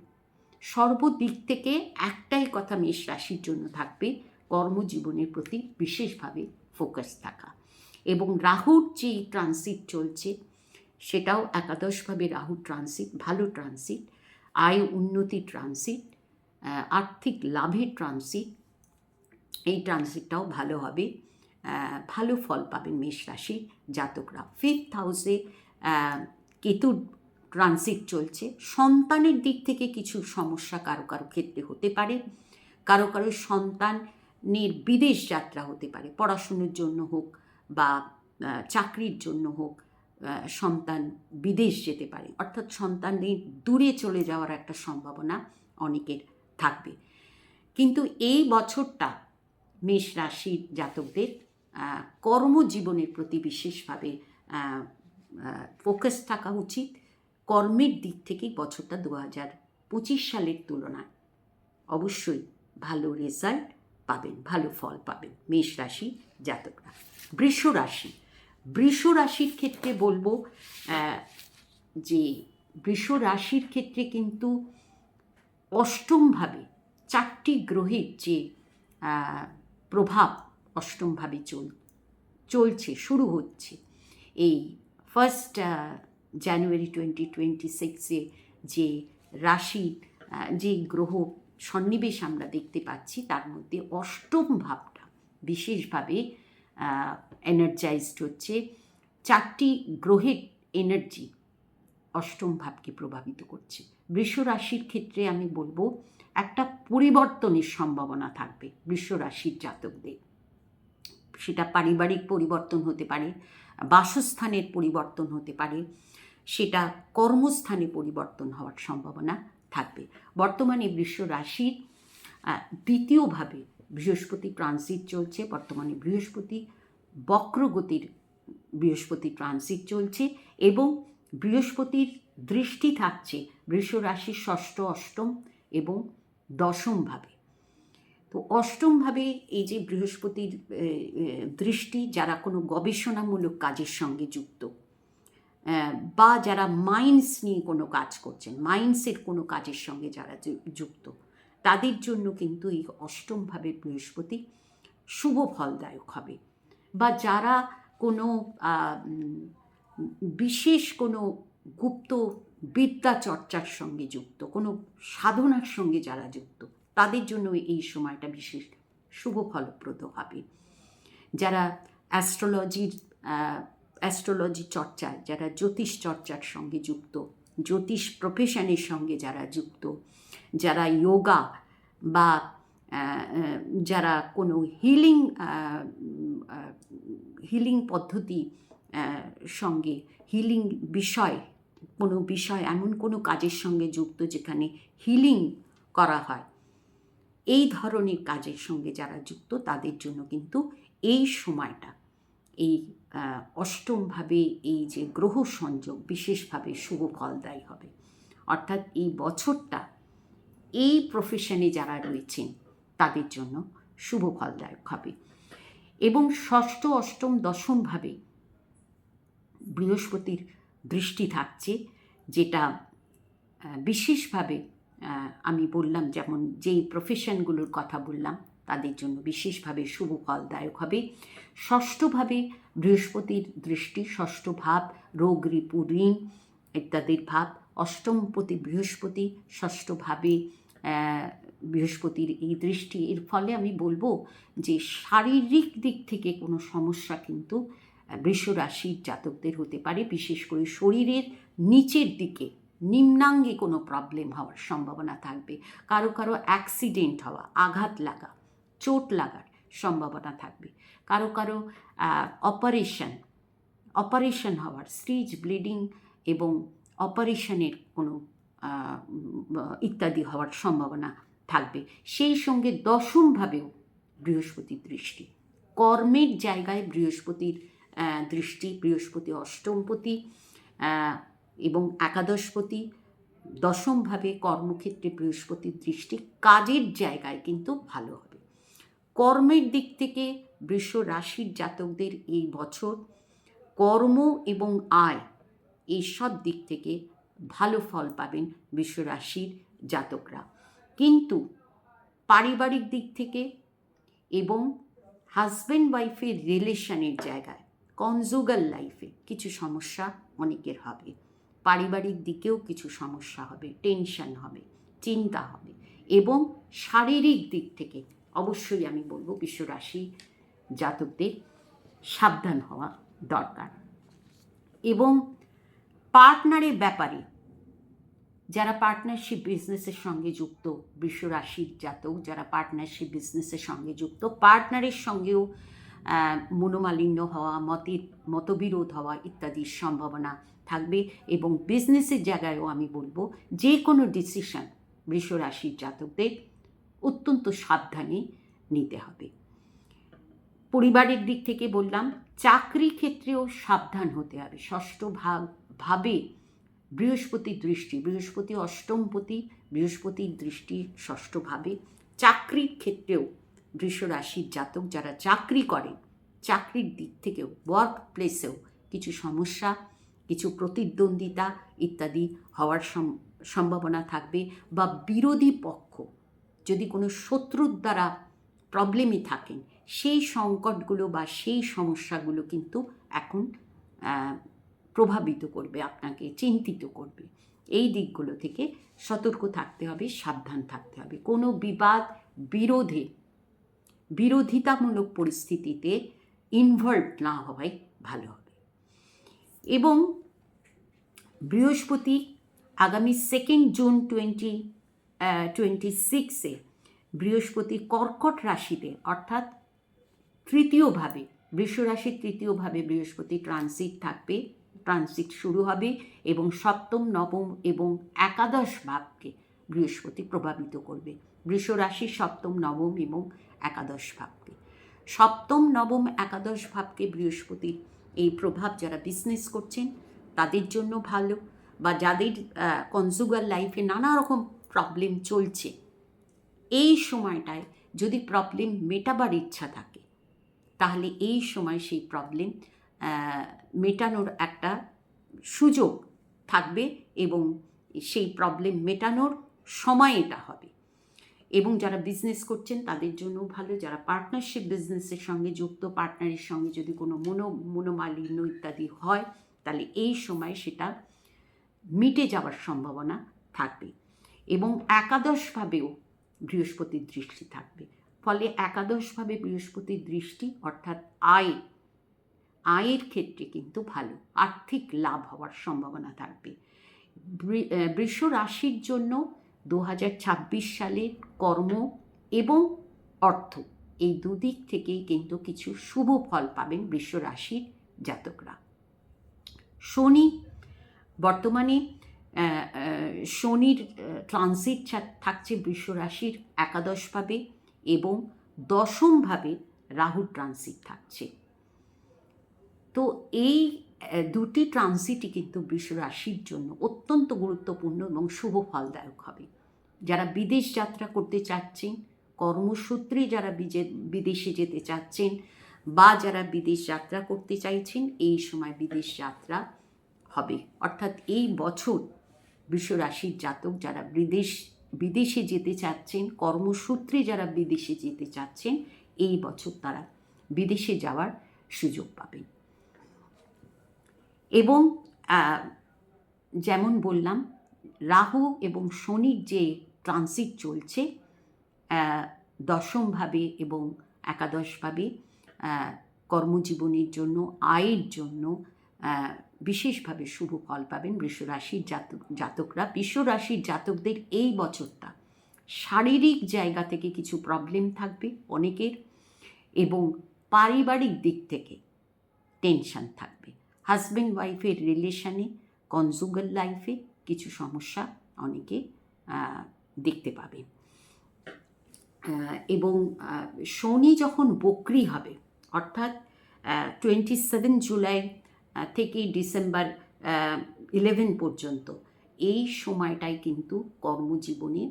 সর্বদিক থেকে একটাই কথা মেষ রাশির জন্য থাকবে, কর্মজীবনের প্রতি বিশেষভাবে ফোকাস থাকা। এবং রাহুর যে ট্রানজিট চলছে, সেটাও একাদশভাবে রাহুর ট্রানজিট, ভালো ট্রানজিট, আয় উন্নতির ট্রানজিট, আর্থিক লাভের ট্রানজিট, এই ট্রানজিটটাও ভালো হবে, ভালো ফল পাবেন মেষ রাশির জাতকরা। 5th হাউসে কেতুর ট্রানজিট চলছে। সন্তানের দিক থেকে কিছু সমস্যা কারো কারো ক্ষেত্রে হতে পারে, কারো কারো সন্তানের বিদেশ যাত্রা হতে পারে, পড়াশুনোর জন্য হোক বা চাকরির জন্য হোক, সন্তান বিদেশ যেতে পারে, অর্থাৎ সন্তানের দূরে চলে যাওয়ার একটা সম্ভাবনা অনেকের থাকবে। কিন্তু এই বছরটা মেষ রাশির জাতকদের কর্মজীবনের প্রতি বিশেষভাবে ফোকাস থাকা উচিত। কর্মের দিক থেকেই বছরটা 2025 সালের তুলনায় অবশ্যই ভালো রেজাল্ট পাবেন, ভালো ফল পাবেন মেষ রাশি জাতকরা। বৃষ রাশি, বৃষ রাশির ক্ষেত্রে বলবো যে বৃষ রাশির ক্ষেত্রে কিন্তু অষ্টমভাবে 4টি গ্রহের যে প্রভাব অষ্টমভাবে চলছে, শুরু হচ্ছে এই 1 জানুয়ারি 2026-এ যে রাশি, যে গ্রহ সন্নিবেশ আমরা দেখতে পাচ্ছি, তার মধ্যে অষ্টম ভাবটা বিশেষভাবে এনার্জাইজড হচ্ছে। 4টি গ্রহের এনার্জি অষ্টম ভাবকে প্রভাবিত করছে। বৃষ রাশির ক্ষেত্রে আমি বলবো একটা পরিবর্তনের সম্ভাবনা থাকবে বৃষ রাশির জাতকদের। সেটা পারিবারিক পরিবর্তন হতে পারে, বাসস্থানের পরিবর্তন হতে পারে, সেটা কর্মস্থানে পরিবর্তন হওয়ার সম্ভাবনা থাকবে। বর্তমানে বৃষ রাশির দ্বিতীয়ভাবে বৃহস্পতি ট্রানজিট চলছে। বর্তমানে বৃহস্পতি বক্রগতির বৃহস্পতি ট্রানজিট চলছে এবং বৃহস্পতির দৃষ্টি থাকছে বৃষ রাশির ষষ্ঠ, অষ্টম এবং দশমভাবে। তো অষ্টমভাবে এই যে বৃহস্পতির দৃষ্টি, যারা কোনো গবেষণামূলক কাজের সঙ্গে যুক্ত বা যারা মাইন্ডস নিয়ে কোনো কাজ করছেন, মাইন্ডসের কোনো কাজের সঙ্গে যারা যুক্ত, তাদের জন্য কিন্তু এই অষ্টমভাবে বৃহস্পতি শুভ ফলদায়ক হবে। বা যারা কোনো বিশেষ কোনো গুপ্ত বিদ্যা চর্চার সঙ্গে যুক্ত, কোনো সাধনার সঙ্গে যারা যুক্ত, তাদের জন্য এই সময়টা বিশেষ শুভ ফলপ্রদ হবে। যারা অ্যাস্ট্রোলজি চর্চায়, যারা জ্যোতিষ চর্চার সঙ্গে যুক্ত, জ্যোতিষ প্রফেশনের সঙ্গে যারা যুক্ত, যারা যোগা বা যারা কোনো হিলিং পদ্ধতি সঙ্গে, হিলিং বিষয় এমন কোনো কাজের সঙ্গে যুক্ত যেখানে হিলিং করা হয়, এই ধরনের কাজের সঙ্গে যারা যুক্ত, তাদের জন্য কিন্তু এই সময়টা, এই অষ্টমভাবে এই যে গ্রহ সংযোগ বিশেষভাবে শুভ ফলদায়ী হবে। অর্থাৎ এই বছরটা এই প্রফেশনে যারা রয়েছেন তাদের জন্য শুভ ফলদায়ক হবে। এবং ষষ্ঠ, অষ্টম, দশমভাবে বৃহস্পতির দৃষ্টি থাকছে, যেটা বিশেষভাবে আমি বললাম, যেমন যেই প্রফেশনগুলোর কথা বললাম তাদের জন্য বিশেষভাবে শুভ ফলদায়ক হবে। ষষ্ঠভাবে বৃহস্পতির দৃষ্টি, ষষ্ঠ ভাব রোগ, রিপু, ঋণ ইত্যাদির ভাব। অষ্টমপতি বৃহস্পতি ষষ্ঠভাবে বৃহস্পতির এই দৃষ্টি, এর ফলে আমি বলবো যে শারীরিক দিক থেকে কোনো সমস্যা কিন্তু বৃষ রাশির জাতকদের হতে পারে। বিশেষ করে শরীরের নিচের দিকে, নিম্নাঙ্গে কোনো প্রবলেম হওয়ার সম্ভাবনা থাকবে। কারো কারো অ্যাক্সিডেন্ট হওয়া, আঘাত লাগা, চোট লাগার সম্ভাবনা থাকবে। কারো কারো অপারেশন হওয়ার, স্টিচ, ব্লিডিং এবং অপারেশনের কোনো ইত্যাদি হওয়ার সম্ভাবনা থাকবে। সেই সঙ্গে দশমভাবেও বৃহস্পতির দৃষ্টি, কর্মের জায়গায় বৃহস্পতির দৃষ্টি, বৃহস্পতি অষ্টমপতি এবং একাদশপতি, দশমভাবে কর্মক্ষেত্রে বৃহস্পতির দৃষ্টি কাজের জায়গায় কিন্তু ভালো হবে। কর্মের দিক থেকে বৃষ রাশির জাতকদের এই বছর কর্ম এবং আয়, এই সব দিক থেকে ভালো ফল পাবেন বৃষ রাশির জাতকরা। কিন্তু পারিবারিক দিক থেকে এবং হাজব্যান্ড ওয়াইফের রিলেশনের জায়গায়, কনজুগাল লাইফে কিছু সমস্যা অনেকের হবে। পারিবারিক দিকেও কিছু সমস্যা হবে, টেনশন হবে, চিন্তা হবে। এবং শারীরিক দিক থেকে অবশ্যই আমি বলবো বৃষ রাশি জাতকদের সাবধান হওয়া দরকার। এবং পার্টনারের ব্যাপারে, যারা পার্টনারশিপ বিজনেসের সঙ্গে যুক্ত, বৃষ রাশির জাতক যারা পার্টনারশিপ বিজনেসের সঙ্গে যুক্ত, পার্টনারের সঙ্গেও মনোমালিন্য হওয়া, মতবিরোধ হওয়া ইত্যাদির সম্ভাবনা থাকবে। এবং বিজনেসের জায়গায়ও আমি বলবো যে কোনো ডিসিশন বৃষ রাশির জাতকদের অত্যন্ত সাবধানে নিতে হবে। পরিবারের দিক থেকে বললাম, চাকরি ক্ষেত্রেও সাবধান হতে হবে। ষষ্ঠ ভাবে বৃহস্পতির দৃষ্টি, বৃহস্পতি অষ্টমপতি, বৃহস্পতির দৃষ্টি ষষ্ঠভাবে। চাকরির ক্ষেত্রেও বৃষ রাশির জাতক যারা চাকরি করেন, চাকরির দিক থেকেও, ওয়ার্ক প্লেসেও কিছু সমস্যা, কিছু প্রতিদ্বন্দ্বিতা ইত্যাদি হওয়ার সম্ভাবনা থাকবে। বা বিরোধী পক্ষ যদি কোনো শত্রুর দ্বারা প্রবলেমে থাকেন, সেই সংকটগুলো বা সেই সমস্যাগুলো কিন্তু এখন প্রভাবিত করবে, আপনাকে চিন্তিত করবে। এই দিকগুলো থেকে সতর্ক থাকতে হবে, সাবধান থাকতে হবে। কোনো বিরোধিতামূলক পরিস্থিতিতে ইনভলভ না হওয়াই ভালো হবে। এবং বৃহস্পতি আগামী 2 জুন 26-এ বৃহস্পতি কর্কট রাশিতে অর্থাৎ তৃতীয়ভাবে, বৃষ রাশির তৃতীয়ভাবে বৃহস্পতি ট্রানজিট শুরু হবে এবং সপ্তম, নবম এবং একাদশ ভাবকে বৃহস্পতি প্রভাবিত করবে। বৃষ রাশির সপ্তম, নবম এবং একাদশ ভাবকে, সপ্তম, নবম, একাদশ ভাবকে বৃহস্পতির এই প্রভাব যারা বিজনেস করছেন তাদের জন্য ভালো, বা যাদের কনজুগাল লাইফে নানা রকম প্রবলেম চলছে, এই সময়টায় যদি প্রবলেম মেটাবার ইচ্ছা থাকে তাহলে এই সময় সেই প্রবলেম মেটানোর একটা সুযোগ থাকবে এবং সেই প্রবলেম মেটানোর সময় এটা হবে। এবং যারা বিজনেস করছেন তাদের জন্য ভালো, যারা পার্টনারশিপ বিজনেসের সঙ্গে যুক্ত, পার্টনারের সঙ্গে যদি কোনো মনোমালিন্য ইত্যাদি হয় তাহলে এই সময় সেটা মিটে যাওয়ার সম্ভাবনা থাকবে। এবং একাদশভাবেও বৃহস্পতির দৃষ্টি থাকবে, ফলে একাদশভাবে বৃহস্পতির দৃষ্টি অর্থাৎ আয়ের ক্ষেত্রে কিন্তু ভালো, আর্থিক লাভ হওয়ার সম্ভাবনা থাকবে। বৃষ রাশির জন্য 2026 সালে কর্ম এবং অর্থ এই দুদিক থেকেই কিন্তু কিছু শুভ ফল পাবেন বৃষ রাশির জাতকরা। শনি বর্তমানে শনির ট্রানজিট থাকছে বৃষ রাশির একাদশভাবে এবং দশমভাবে রাহুর ট্রানজিট থাকছে। তো এই দুটি ট্রানজিটই কিন্তু বৃষ রাশির জন্য অত্যন্ত গুরুত্বপূর্ণ এবং শুভ ফলদায়ক হবে। যারা বিদেশ যাত্রা করতে চাচ্ছেন, কর্মসূত্রে যারা বিদেশে যেতে চাচ্ছেন, বা যারা বিদেশ যাত্রা করতে চাইছেন, এই সময় বিদেশ যাত্রা হবে। অর্থাৎ এই বছর বৃষ রাশির জাতক যারা বিদেশে যেতে চাচ্ছেন, কর্মসূত্রে যারা বিদেশে যেতে চাচ্ছেন, এই বছর তারা বিদেশে যাওয়ার সুযোগ পাবেন। এবং যেমন বললাম, রাহু এবং শনির যে ট্রানজিট চলছে দশমভাবে এবং একাদশভাবে, কর্মজীবনের জন্য, আয়ের জন্য বিশেষভাবে শুভ ফল পাবেন বৃষ রাশির জাতকরা। বৃষ রাশির জাতকদের এই বছরটা শারীরিক জায়গা থেকে কিছু প্রবলেম থাকবে অনেকের, এবং পারিবারিক দিক থেকে টেনশন থাকবে। হাজব্যান্ড ওয়াইফের রিলেশনে, কনজুগাল লাইফে কিছু সমস্যা অনেকে দেখতে পাবে। এবং শনি যখন বক্রি হবে, অর্থাৎ 27 জুলাই থেকে ডিসেম্বর 11 পর্যন্ত, এই সময়টায় কিন্তু কর্মজীবনে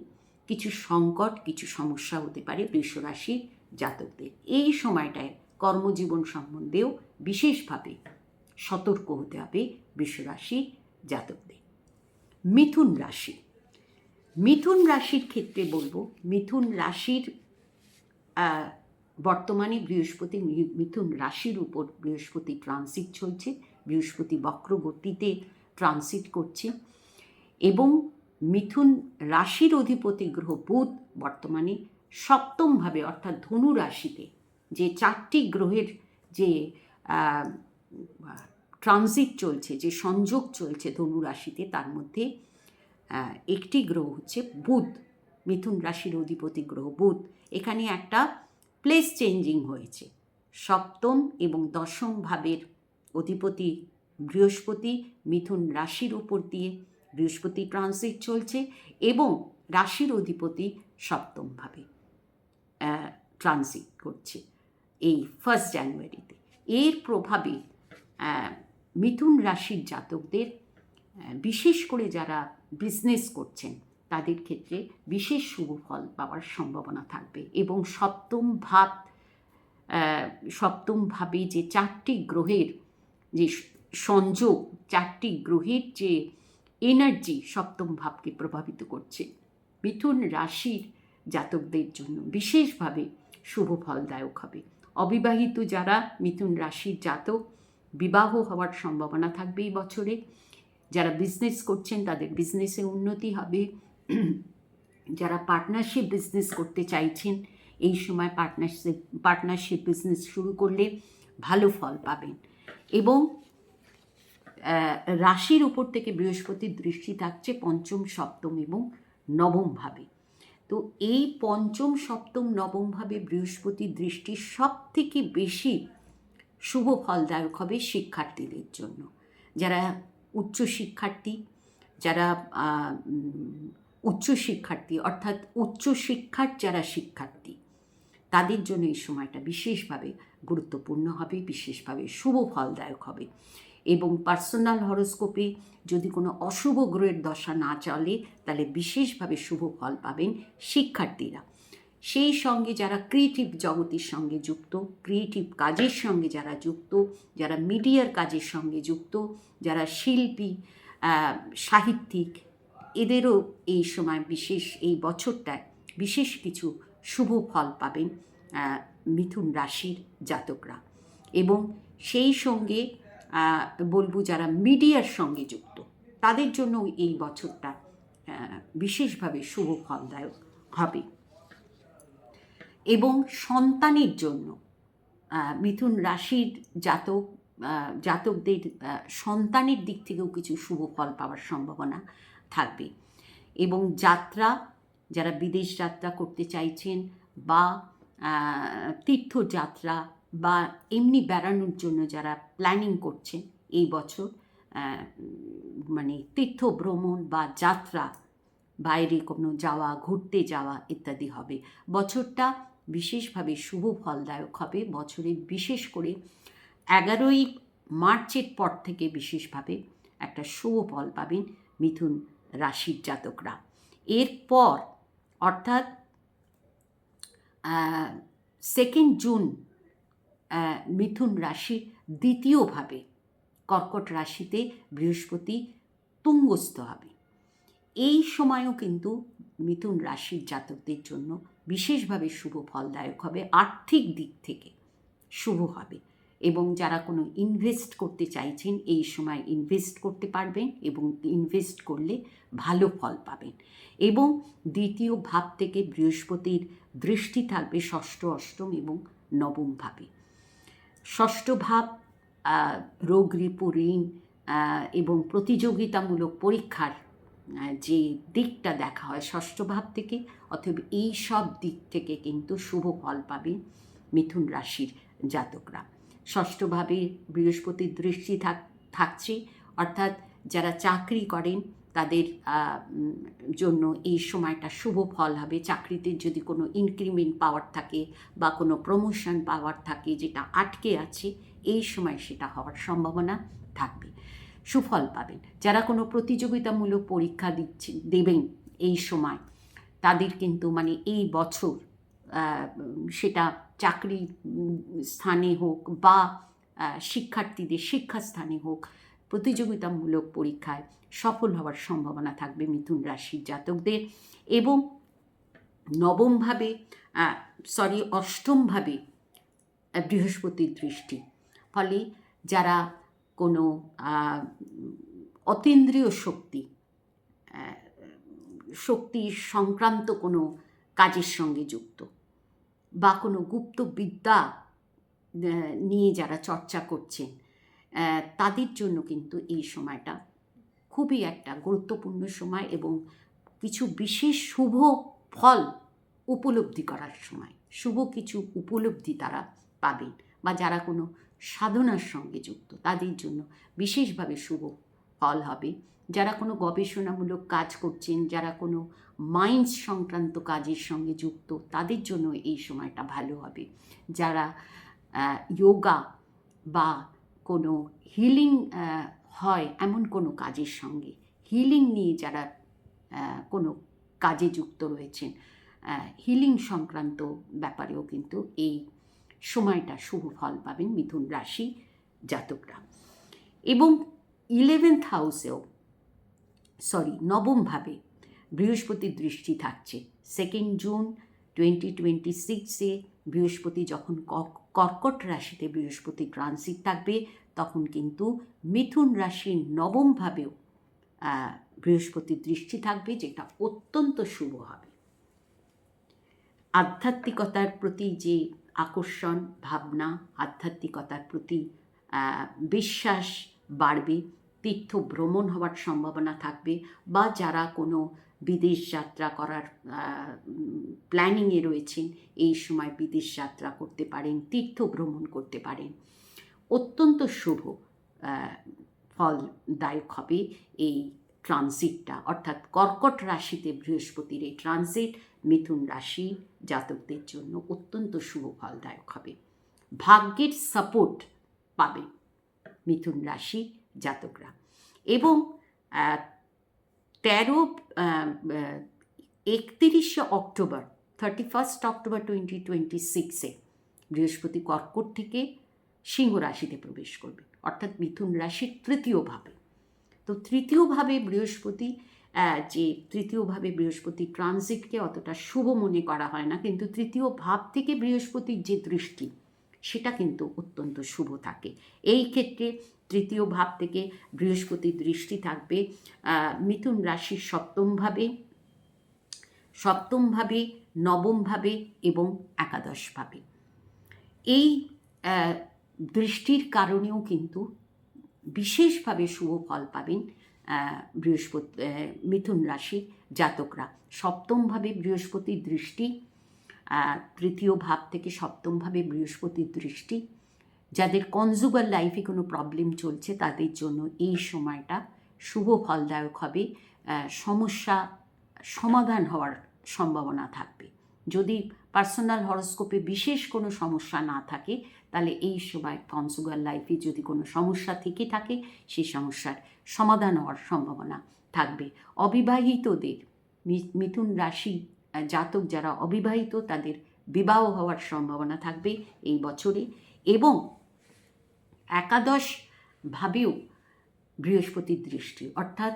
কিছু সংকট, কিছু সমস্যা হতে পারে বৃষ রাশির জাতকদের। এই সময়টায় কর্মজীবন সম্বন্ধেও বিশেষভাবে সতর্ক হতে হবে বৃষ রাশির জাতকদের। মিথুন রাশি, মিথুন রাশির ক্ষেত্রে বলবো, মিথুন রাশির বর্তমানে বৃহস্পতি মিথুন রাশির উপর বৃহস্পতি ট্রানজিট চলছে, বৃহস্পতি বক্রগতিতে ট্রানজিট করছে, এবং মিথুন রাশির অধিপতি গ্রহ বুধ বর্তমানে সপ্তমভাবে অর্থাৎ ধনু রাশিতে, যে 4টি গ্রহের যে ট্রানজিট চলছে, যে সংযোগ চলছে ধনু রাশিতে, তার মধ্যে একটি গ্রহ হচ্ছে বুধ, মিথুন রাশির অধিপতি গ্রহ বুধ। এখানে একটা প্লেস চেঞ্জিং হয়েছে, সপ্তম এবং দশম ভাবের অধিপতি বৃহস্পতি মিথুন রাশির উপর দিয়ে বৃহস্পতি ট্রানজিট চলছে, এবং রাশির অধিপতি সপ্তমভাবে ট্রানজিট করছে এই 1 জানুয়ারিতে। এর প্রভাবে মিথুন রাশির জাতকদের, বিশেষ করে যারা বিজনেস করছেন তাদের ক্ষেত্রে বিশেষ শুভ ফল পাওয়ার সম্ভাবনা থাকবে। এবং সপ্তমভাবে যে 4টি গ্রহের যে সংযোগ, 4টি গ্রহের যে এনার্জি সপ্তম ভাবকে প্রভাবিত করছে, মিথুন রাশির জাতকদের জন্য বিশেষভাবে শুভ ফলদায়ক হবে। অবিবাহিত যারা মিথুন রাশির জাতক, বিবাহ হওয়ার সম্ভাবনা থাকবে এই বছরে। যারা বিজনেস করছেন তাদের বিজনেসে উন্নতি হবে। যারা পার্টনারশিপ বিজনেস করতে চাইছেন, এই সময় পার্টনারশিপ বিজনেস শুরু করলে ভালো ফল পাবেন। এবং রাশির উপর থেকে বৃহস্পতির দৃষ্টি থাকছে পঞ্চম, সপ্তম এবং নবম ভাবে। তো এই পঞ্চম, সপ্তম, নবমভাবে বৃহস্পতির দৃষ্টি সব থেকে বেশি শুভ ফলদায়ক হবে শিক্ষার্থীদের জন্য। যারা উচ্চশিক্ষার্থী, যারা উচ্চশিক্ষার্থী অর্থাৎ উচ্চশিক্ষার যারা শিক্ষার্থী, তাদের জন্য এই সময়টা বিশেষভাবে গুরুত্বপূর্ণ হবে, বিশেষভাবে শুভ ফলদায়ক হবে। এবং পার্সোনাল হরোস্কোপে যদি কোনো অশুভ গ্রহের দশা না চলে, তাহলে বিশেষভাবে শুভ ফল পাবেন শিক্ষার্থীরা। সেই সঙ্গে যারা ক্রিয়েটিভ জগতের সঙ্গে যুক্ত, ক্রিয়েটিভ কাজের সঙ্গে যারা যুক্ত, যারা মিডিয়ার কাজের সঙ্গে যুক্ত, যারা শিল্পী, সাহিত্যিক, এদেরও এই সময় এই বছরটায় বিশেষ কিছু শুভ ফল পাবেন মিথুন রাশির জাতকরা। এবং সেই সঙ্গে বলবো যারা মিডিয়ার সঙ্গে যুক্ত, তাদের জন্য এই বছরটা বিশেষভাবে শুভ ফলদায়ক হবে। এবং সন্তানের জন্য মিথুন রাশির জাতকদের সন্তানের দিক থেকেও কিছু শুভ ফল পাওয়ার সম্ভাবনা থাকবে। এবং যাত্রা, যারা বিদেশ যাত্রা করতে চাইছেন বা তীর্থযাত্রা বা এমনি বেড়ানোর জন্য যারা প্ল্যানিং করছেন, এই বছর মানে তীর্থ ভ্রমণ বা যাত্রা, বাইরে কোনো যাওয়া, ঘুরতে যাওয়া ইত্যাদি হবে। বছরটা বিশেষভাবে শুভ ফলদায়ক হবে। বছরে বিশেষ করে 11ই মার্চের পর থেকে বিশেষভাবে একটা শুভ ফল পাবেন মিথুন রাশির জাতকরা। এরপর অর্থাৎ 2 জুন মিথুন রাশির দ্বিতীয়ভাবে কর্কট রাশিতে বৃহস্পতি তুঙ্গস্থ হবে। এই সময়ও কিন্তু মিথুন রাশির জাতকদের জন্য বিশেষভাবে শুভ ফলদায়ক হবে, আর্থিক দিক থেকে শুভ হবে। এবং যারা কোনো ইনভেস্ট করতে চাইছেন, এই সময় ইনভেস্ট করতে পারবেন এবং ইনভেস্ট করলে ভালো ফল পাবেন। এবং দ্বিতীয় ভাব থেকে বৃহস্পতির দৃষ্টি থাকবে ষষ্ঠ, অষ্টম এবং নবম ভাবে। ষষ্ঠ ভাব রোগ, রিপু, ঋণ এবং প্রতিযোগিতামূলক পরীক্ষার যে দিকটা দেখা হয় ষষ্ঠ ভাব থেকে, অথবা এই সব দিক থেকে কিন্তু শুভ ফল পাবেন মিথুন রাশির জাতকরা। ষষ্ঠভাবে বৃহস্পতির দৃষ্টি থাকছে, অর্থাৎ যারা চাকরি করেন তাদের জন্য এই সময়টা শুভ ফল হবে। চাকরিতে যদি কোনো ইনক্রিমেন্ট পাওয়ার থাকে বা কোনো প্রমোশন পাওয়ার থাকে যেটা আটকে আছে, এই সময় সেটা হওয়ার সম্ভাবনা থাকবে, সুফল পাবেন। যারা কোনো প্রতিযোগিতামূলক পরীক্ষা দেবেন এই সময়, তাদের কিন্তু মানে এই বছর সেটা চাকরি স্থানে হোক বা শিক্ষার্থীদের শিক্ষাস্থানে হোক, প্রতিযোগিতামূলক পরীক্ষায় সফল হওয়ার সম্ভাবনা থাকবে মিথুন রাশির জাতকদের। এবং অষ্টমভাবে বৃহস্পতির দৃষ্টি, ফলে যারা কোনো অতীন্দ্রিয় শক্তি সংক্রান্ত কোনো কাজের সঙ্গে যুক্ত বা কোনো গুপ্ত বিদ্যা নিয়ে যারা চর্চা করছেন, তাদের জন্য কিন্তু এই সময়টা খুবই একটা গুরুত্বপূর্ণ সময় এবং কিছু বিশেষ শুভ ফল উপলব্ধি করার সময়, শুভ কিছু উপলব্ধি তারা পাবেন। বা যারা কোনো সাধনার সঙ্গে যুক্ত, তাদের জন্য বিশেষভাবে শুভ ফল হবে। যারা কোনো গবেষণামূলক কাজ করছেন, যারা কোনো মাইন্স সংক্রান্ত কাজের সঙ্গে যুক্ত, তাদের জন্য এই সময়টা ভালো হবে। যারা যোগা বা কোনো হিলিং হয় এমন কোনো কাজের সঙ্গে, হিলিং নিয়ে যারা কোনো কাজে যুক্ত রয়েছেন, হিলিং সংক্রান্ত ব্যাপারেও কিন্তু এই সময়টা শুভ ফল পাবেন মিথুন রাশি জাতকরা। এবং 11th হাউসেও নবমভাবে বৃহস্পতির দৃষ্টি থাকছে। 2 জুন 2026 বৃহস্পতি যখন কর্কট রাশিতে বৃহস্পতি ট্রানজিট থাকবে, তখন কিন্তু মিথুন রাশির নবমভাবেও বৃহস্পতির দৃষ্টি থাকবে, যেটা অত্যন্ত শুভ হবে। আধ্যাত্মিকতার প্রতি যে আকর্ষণ, ভাবনা, আধ্যাত্মিকতার প্রতি বিশ্বাস বাড়বে, তীর্থ ভ্রমণ হওয়ার সম্ভাবনা থাকবে, বা যারা কোনো বিদেশ যাত্রা করার প্ল্যানিংয়ে রয়েছেন এই সময় বিদেশ যাত্রা করতে পারেন, তীর্থ ভ্রমণ করতে পারেন। অত্যন্ত শুভ ফলদায়ক হবে এই ট্রানজিটটা, অর্থাৎ কর্কট রাশিতে বৃহস্পতির এই ট্রানজিট মিথুন রাশি জাতকদের জন্য অত্যন্ত শুভ ফলদায়ক হবে। ভাগ্যের সাপোর্ট পাবে মিথুন রাশি জাতকরা। এবং 31শে অক্টোবর 31 অক্টোবর 2026 বৃহস্পতি কর্কট থেকে সিংহ রাশিতে প্রবেশ করবে, অর্থাৎ মিথুন রাশির তৃতীয়ভাবে। তো তৃতীয়ভাবে বৃহস্পতি, যে তৃতীয়ভাবে বৃহস্পতি ট্রানজিটকে অতটা শুভ মনে করা হয় না, কিন্তু তৃতীয় ভাব থেকে বৃহস্পতির যে দৃষ্টি সেটা কিন্তু অত্যন্ত শুভ থাকে। এই ক্ষেত্রে তৃতীয় ভাব থেকে বৃহস্পতির দৃষ্টি থাকবে মিথুন রাশির সপ্তমভাবে, নবমভাবে এবং একাদশভাবে। এই দৃষ্টির কারণেও কিন্তু বিশেষভাবে শুভ ফল পাবেন মিথুন রাশির জাতকরা। সপ্তমভাবে বৃহস্পতির দৃষ্টি, তৃতীয় ভাব থেকে সপ্তমভাবে বৃহস্পতির দৃষ্টি, যাদের কনজুগাল লাইফে কোনো প্রবলেম চলছে তাদের জন্য এই সময়টা শুভ ফলদায়ক হবে। সমস্যা সমাধান হওয়ার সম্ভাবনা থাকবে। যদি পার্সোনাল হরোস্কোপে বিশেষ কোনো সমস্যা না থাকে, তাহলে এই সময় কনজুগাল লাইফে যদি কোনো সমস্যা থেকে থাকে সেই সমস্যার সমাধান হওয়ার সম্ভাবনা থাকবে। অবিবাহিতদের, মিথুন রাশি জাতক যারা অবিবাহিত তাদের বিবাহ হওয়ার সম্ভাবনা থাকবে এই বছরে। এবং একাদশ ভাবেও বৃহস্পতির দৃষ্টি, অর্থাৎ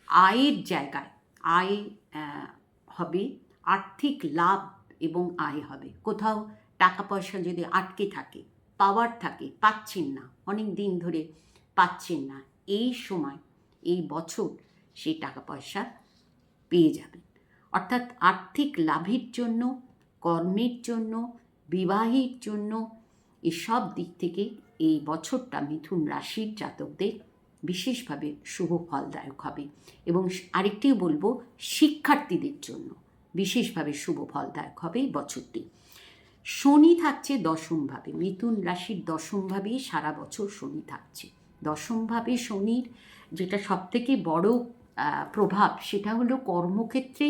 আয়ের জায়গায় আয় হবে, আর্থিক লাভ এবং আয় হবে। কোথাও টাকা পয়সা যদি আটকে থাকে, পাওয়ার থাকে, পাচ্ছেন না, অনেক দিন ধরে পাচ্ছেন না, এই সময় এই বছর সেই টাকা পয়সা পেয়ে যাবেন। অর্থাৎ আর্থিক লাভের জন্য, কর্মের জন্য, বিবাহের জন্য, এসব দিক থেকে এই বছরটা মিথুন রাশির জাতকদের বিশেষভাবে শুভ ফলদায়ক হবে। এবং আরেকটিও বলবো, শিক্ষার্থীদের জন্য বিশেষভাবে শুভ ফলদায়ক হবে এই বছরটি। শনি থাকছে দশমভাবে, মিথুন রাশির দশমভাবেই সারা বছর শনি থাকছে। দশমভাবে শনির যেটা সবথেকে বড় প্রভাব, সেটা হলো কর্মক্ষেত্রে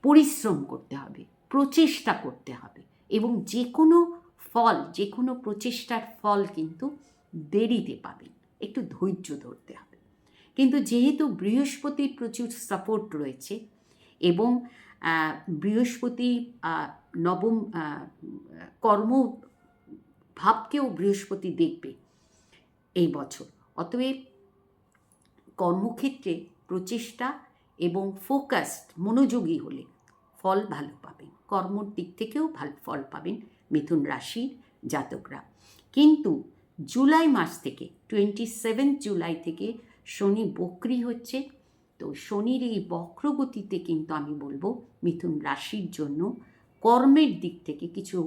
পরিশ্রম করতে হবে, প্রচেষ্টা করতে হবে, এবং যে কোনো প্রচেষ্টার ফল কিন্তু দেরিতে পাবেন, একটু ধৈর্য ধরতে হবে। কিন্তু যেহেতু বৃহস্পতির প্রচুর সাপোর্ট রয়েছে এবং বৃহস্পতি নবম কর্ম ভাবকেও বৃহস্পতি দেখবে এই বছর, অতএব কর্মক্ষেত্রে প্রচেষ্টা এবং ফোকাসড, মনোযোগী হলে ফল ভালো পাবেন। কর্মর দিক থেকেও ভালো ফল পাবেন মিথুন রাশির জাতকরা। কিন্তু জুলাই মাস থেকে 27 জুলাই থেকে শনি বক্রি হচ্ছে। তো শনির এই বক্রগতিতে কিন্তু আমি বলবো মিথুন রাশির জন্য কর্মের দিক থেকে কিছু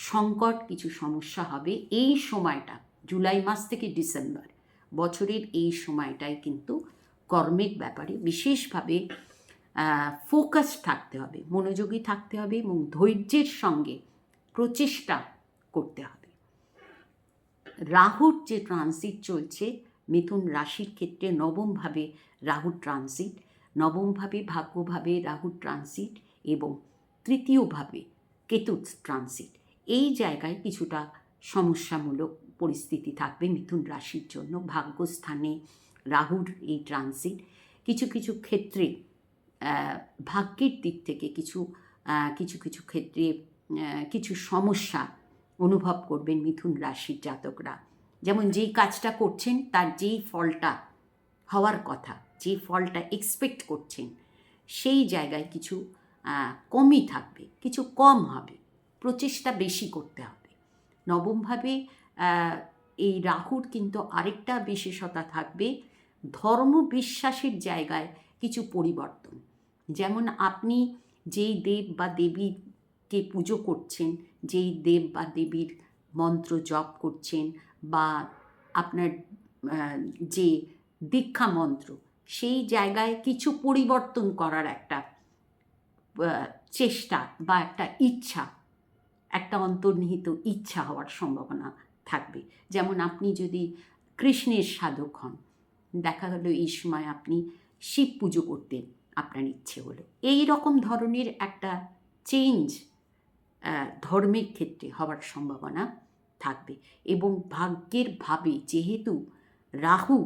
সংকট, কিছু সমস্যা হবে এই সময়টা। জুলাই মাস থেকে ডিসেম্বর বছরের এই সময়টায় কিন্তু কর্মের ব্যাপারে বিশেষভাবে ফোকাস থাকতে হবে, মনোযোগী থাকতে হবে এবং ধৈর্যের সঙ্গে প্রচেষ্টা করতে হবে। রাহুর যে ট্রানজিট চলছে মিথুন রাশির ক্ষেত্রে, নবমভাবে রাহুর ট্রানজিট, নবমভাবে ভাগ্যভাবে রাহুর ট্রানজিট এবং তৃতীয়ভাবে কেতুর ট্রানজিট, এই জায়গায় কিছুটা সমস্যামূলক পরিস্থিতি থাকবে মিথুন রাশির জন্য। ভাগ্যস্থানে রাহুর এই ট্রানজিট কিছু কিছু ক্ষেত্রে ভাগ্যের দিক থেকে কিছু কিছু ক্ষেত্রে কিছু সমস্যা অনুভব করবেন মিথুন রাশির জাতকরা। যেমন যেই কাজটা করছেন তার যেই ফলটা হওয়ার কথা, যে ফলটা এক্সপেক্ট করছেন, সেই জায়গায় কিছু কমই থাকবে, কিছু কম হবে, প্রচেষ্টা বেশি করতে হবে। নবমভাবে এই রাহুর কিন্তু আরেকটা বিশেষতা থাকবে, ধর্ম বিশ্বাসের জায়গায় কিছু পরিবর্তন। যেমন আপনি যেই দেব বা দেবীকে পুজো করছেন, যেই দেব বা দেবীর মন্ত্র জপ করছেন, বা আপনার যে দীক্ষা মন্ত্র, সেই জায়গায় কিছু পরিবর্তন করার একটা চেষ্টা বা একটা ইচ্ছা, একটা অন্তর্নিহিত ইচ্ছা হওয়ার সম্ভাবনা থাকবে। যেমন আপনি যদি কৃষ্ণের সাধক হন, দেখা গেল এই সময় আপনি শিব পুজো করতে আপনার ইচ্ছে হলো, এই রকম ধরনের একটা চেঞ্জ ধর্মের ক্ষেত্রে হওয়ার সম্ভাবনা থাকবে। এবং ভাগ্যের ভাবে যেহেতু রাহু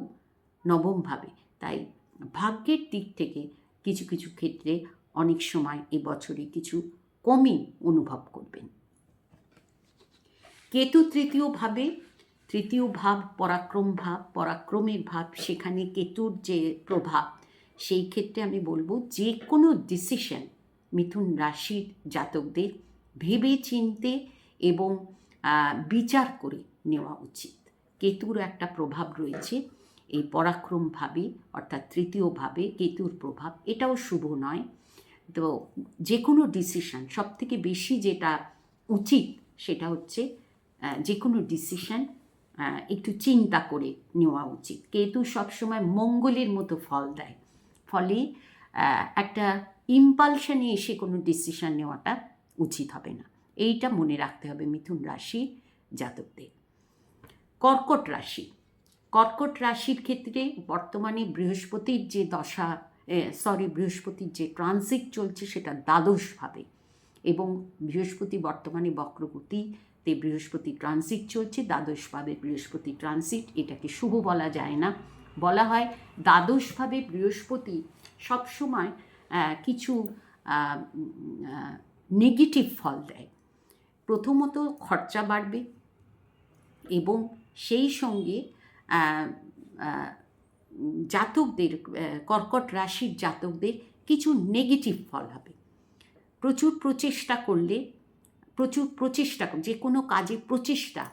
নবম ভাবে, তাই ভাগ্যের দিক থেকে কিছু কিছু ক্ষেত্রে অনেক সময় এই বছরে কিছু কমই অনুভব করবেন। কেতু তৃতীয় ভাব পরাক্রম ভাব, পরাক্রমের ভাব, সেখানে কেতুর যে প্রভাব, সেই ক্ষেত্রে আমি বলবো যে কোনো ডিসিশন মিথুন রাশির জাতকদের ভেবে চিনতে এবং বিচার করে নেওয়া উচিত। কেতুর একটা প্রভাব রয়েছে এই পরাক্রম ভাবে, অর্থাৎ তৃতীয় ভাবে কেতুর প্রভাব, এটাও শুভ নয়। তো যে কোনো ডিসিশন সবথেকে বেশি যেটা উচিত সেটা হচ্ছে যে কোনো ডিসিশন একটু চিন্তা করে নেওয়া উচিত। কেতু সবসময় মঙ্গলের মতো ফল দেয়, ফলে একটা ইম্পালশনে এসে কোনো ডিসিশন নেওয়াটা উচিত হবে না, এইটা মনে রাখতে হবে মিথুন রাশির জাতকদের। কর্কট রাশির ক্ষেত্রে বর্তমানে বৃহস্পতির যে বৃহস্পতির যে ট্রানজিট চলছে সেটা দ্বাদশভাবে, এবং বৃহস্পতি বর্তমানে বক্রগতিতে বৃহস্পতি ট্রানজিট চলছে, দ্বাদশভাবে বৃহস্পতি ট্রানজিট, এটাকে শুভ বলা যায় না। বলা হয় দ্বাদশভাবে বৃহস্পতি সবসময় কিছু নেগেটিভ ফল দেয়। প্রথমত খরচা বাড়বে, এবং সেই সঙ্গে জাতকদের, কর্কট রাশির জাতকদের কিছু নেগেটিভ ফল হবে। প্রচুর প্রচেষ্টা যে কোনো কাজে প্রচেষ্টা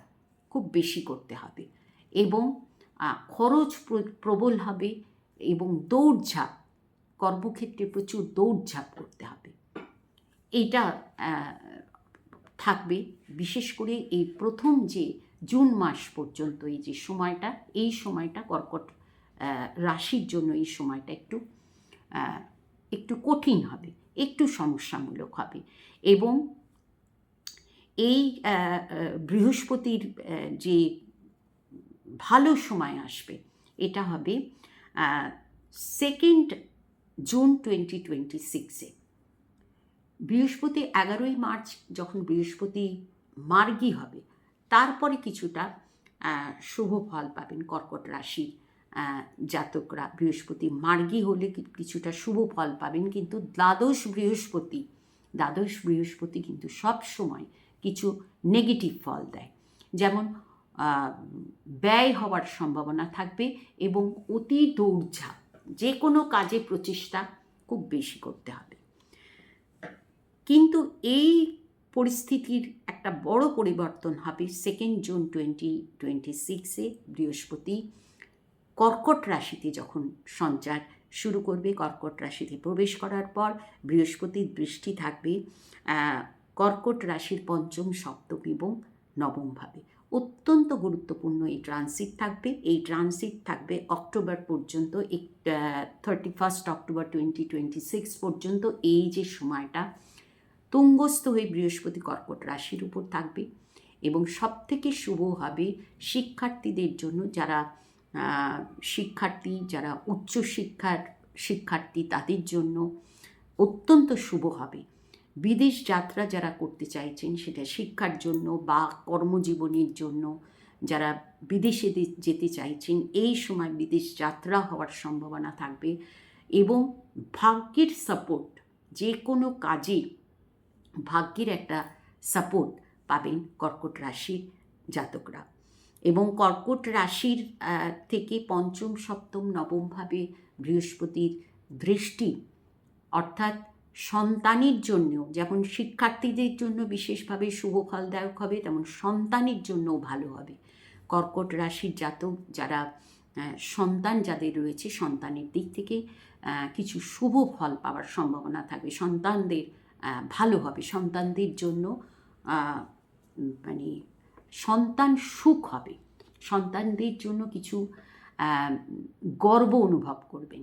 খুব বেশি করতে হবে, এবং খরচ প্রবল হবে, এবং দৌড়ঝাঁপ, কর্মক্ষেত্রে প্রচুর দৌড়ঝাঁপ করতে হবে, এটা থাকবে। বিশেষ করে এই প্রথম যে জুন মাস পর্যন্ত এই সময়টা কর্কট রাশির জন্য এই সময়টা একটু কঠিন হবে, একটু সমস্যামূলক হবে। এবং এই বৃহস্পতির যে ভালো সময় আসবে, এটা হবে 2 জুন 2026-এ। বৃহস্পতি 11ই মার্চ যখন বৃহস্পতি মার্গী হবে, তারপরে কিছুটা শুভ ফল পাবেন কর্কট রাশির জাতকরা। বৃহস্পতি মার্গী হলে কিছুটা শুভ ফল পাবেন, কিন্তু দ্বাদশ বৃহস্পতি কিন্তু সব সময় কিছু নেগেটিভ ফল দেয়। যেমন ব্যয় হওয়ার সম্ভাবনা থাকবে, এবং অতি দৌড়ঝাঁপ, যে কোনো কাজে প্রচেষ্টা খুব বেশি করতে হবে। কিন্তু এই পরিস্থিতির একটা বড় পরিবর্তন হবে 2 জুন 2026-এ। বৃহস্পতি কর্কট রাশিতে যখন সঞ্চার শুরু করবে, কর্কট রাশিতে প্রবেশ করার পর বৃহস্পতির দৃষ্টি থাকবে কর্কট রাশির পঞ্চম, সপ্তম এবং নবম ভাবে। অত্যন্ত গুরুত্বপূর্ণ এই ট্রানজিট থাকবে। এই ট্রানজিট থাকবে অক্টোবর পর্যন্ত, 31 অক্টোবর 2026 পর্যন্ত। এই যে সময়টা তুঙ্গস্থ হয়ে বৃহস্পতি কর্কট রাশির উপর থাকবে, এবং সবথেকে শুভ হবে শিক্ষার্থীদের জন্য, যারা যারা উচ্চশিক্ষার শিক্ষার্থী, তাদের জন্য অত্যন্ত শুভ হবে। বিদেশ যাত্রা যারা করতে চাইছেন, সেটা শিক্ষার জন্য বা কর্মজীবনের জন্য, যারা বিদেশে যেতে চাইছেন, এই সময় বিদেশ যাত্রা হওয়ার সম্ভাবনা থাকবে। এবং ভাগ্যের সাপোর্ট, যে কোনো কাজে ভাগ্যের একটা সাপোর্ট পাবেন কর্কট রাশির জাতকরা। এবং কর্কট রাশির থেকে পঞ্চম, সপ্তম, নবম ভাবে বৃহস্পতির দৃষ্টি, অর্থাৎ সন্তানের জন্যও, যেমন শিক্ষার্থীদের জন্য বিশেষভাবে শুভ ফলদায়ক হবে, তেমন সন্তানের জন্যও ভালো হবে। কর্কট রাশির জাতক যারা সন্তান যাদের রয়েছে, সন্তানের দিক থেকে কিছু শুভ ফল পাওয়ার সম্ভাবনা থাকবে। সন্তানদের ভালো হবে, সন্তানদের জন্য সন্তান সুখ হবে, সন্তানদের জন্য কিছু গর্ব অনুভব করবেন।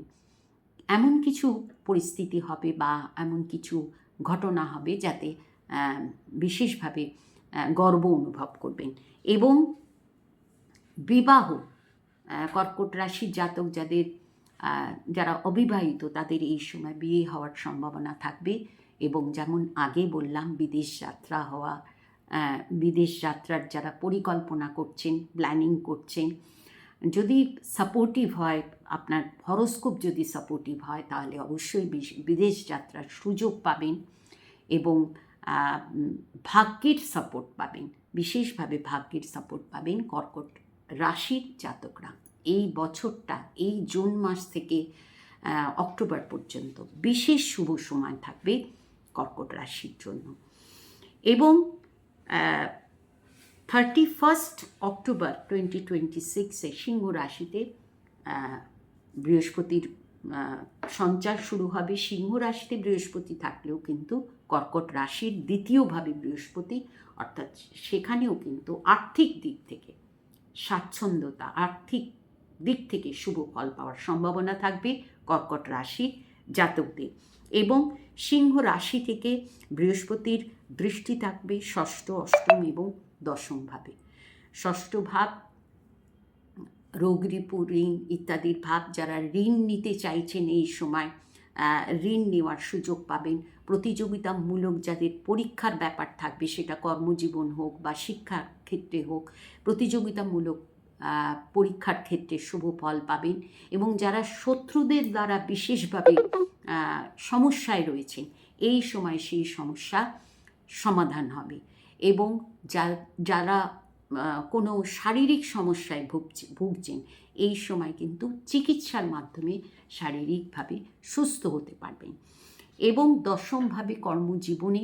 এমন কিছু পরিস্থিতি হবে বা এমন কিছু ঘটনা হবে যাতে বিশেষভাবে গর্ব অনুভব করবেন। এবং বিবাহ, কর্কট রাশির জাতক যারা অবিবাহিত তাদের এই সময় বিয়ে হওয়ার সম্ভাবনা থাকবে। এবং যেমন আগে বললাম, বিদেশ যাত্রা হওয়া, বিদেশ যাত্রার যারা পরিকল্পনা করছেন, প্ল্যানিং করছেন, যদি সাপোর্টিভ হয়, আপনার হরোস্কোপ যদি সাপোর্টিভ হয়, তাহলে অবশ্যই বিদেশ যাত্রার সুযোগ পাবেন এবং ভাগ্যের সাপোর্ট পাবেন, বিশেষভাবে ভাগ্যের সাপোর্ট পাবেন কর্কট রাশির জাতকরা। এই বছরটা, এই জুন মাস থেকে অক্টোবর পর্যন্ত বিশেষ শুভ সময় থাকবে কর্কট রাশির জন্য। এবং 31 অক্টোবর 2026 সিংহ রাশিতে বৃহস্পতির সঞ্চার শুরু হবে। সিংহ রাশিতে বৃহস্পতি থাকলেও কিন্তু কর্কট রাশির দ্বিতীয়ভাবে বৃহস্পতি, অর্থাৎ সেখানেও কিন্তু আর্থিক দিক থেকে স্বাচ্ছন্দ্যতা, আর্থিক দিক থেকে শুভ ফল পাওয়ার সম্ভাবনা থাকবে কর্কট রাশির জাতকদের। এবং সিংহ রাশি থেকে বৃহস্পতির দৃষ্টি থাকবে ষষ্ঠ, অষ্টম এবং দশম ভাবে। ষষ্ঠ ভাব রোগ, রিপু, ঋণ ইত্যাদির ভাব। যারা ঋণ নিতে চাইছেন এই সময় ঋণ নেওয়ার সুযোগ পাবেন। প্রতিযোগিতামূলক যাদের পরীক্ষার ব্যাপার থাকবে, সেটা কর্মজীবন হোক বা শিক্ষার ক্ষেত্রে হোক, প্রতিযোগিতামূলক পরীক্ষার ক্ষেত্রে শুভ ফল পাবেন। এবং যারা শত্রুদের দ্বারা বিশেষভাবে সমস্যায় রয়েছেন, এই সময় সেই সমস্যা সমাধান হবে। এবং যারা কোনো শারীরিক সমস্যায় ভুগছেন, এই সময় কিন্তু চিকিৎসার মাধ্যমে শারীরিকভাবে সুস্থ হতে পারবেন। এবং দশমভাবে কর্মজীবনে,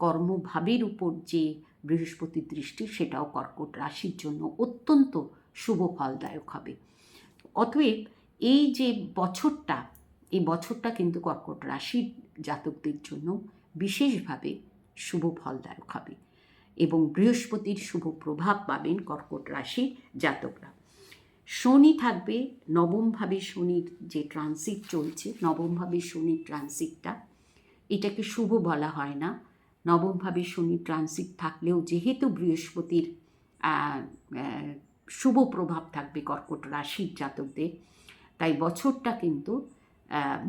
কর্মভাবের উপর যে বৃহস্পতির দৃষ্টি, সেটাও কর্কট রাশির জন্য অত্যন্ত শুভ ফলদায়ক হবে। অতএব এই যে বছরটা, এই বছরটা কিন্তু কর্কট রাশির জাতকদের জন্য বিশেষভাবে শুভ ফলদায়ক হবে এবং বৃহস্পতির শুভ প্রভাব পাবেন কর্কট রাশির জাতকরা। শনি থাকবে নবমভাবে, শনির যে ট্রানজিট চলছে, নবমভাবে শনির ট্রানজিটটা, এটাকে শুভ বলা হয় না। নবমভাবে শনির ট্রানজিট থাকলেও যেহেতু বৃহস্পতির শুভ প্রভাব থাকবে কর্কট রাশির জাতকদের, তাই বছরটা কিন্তু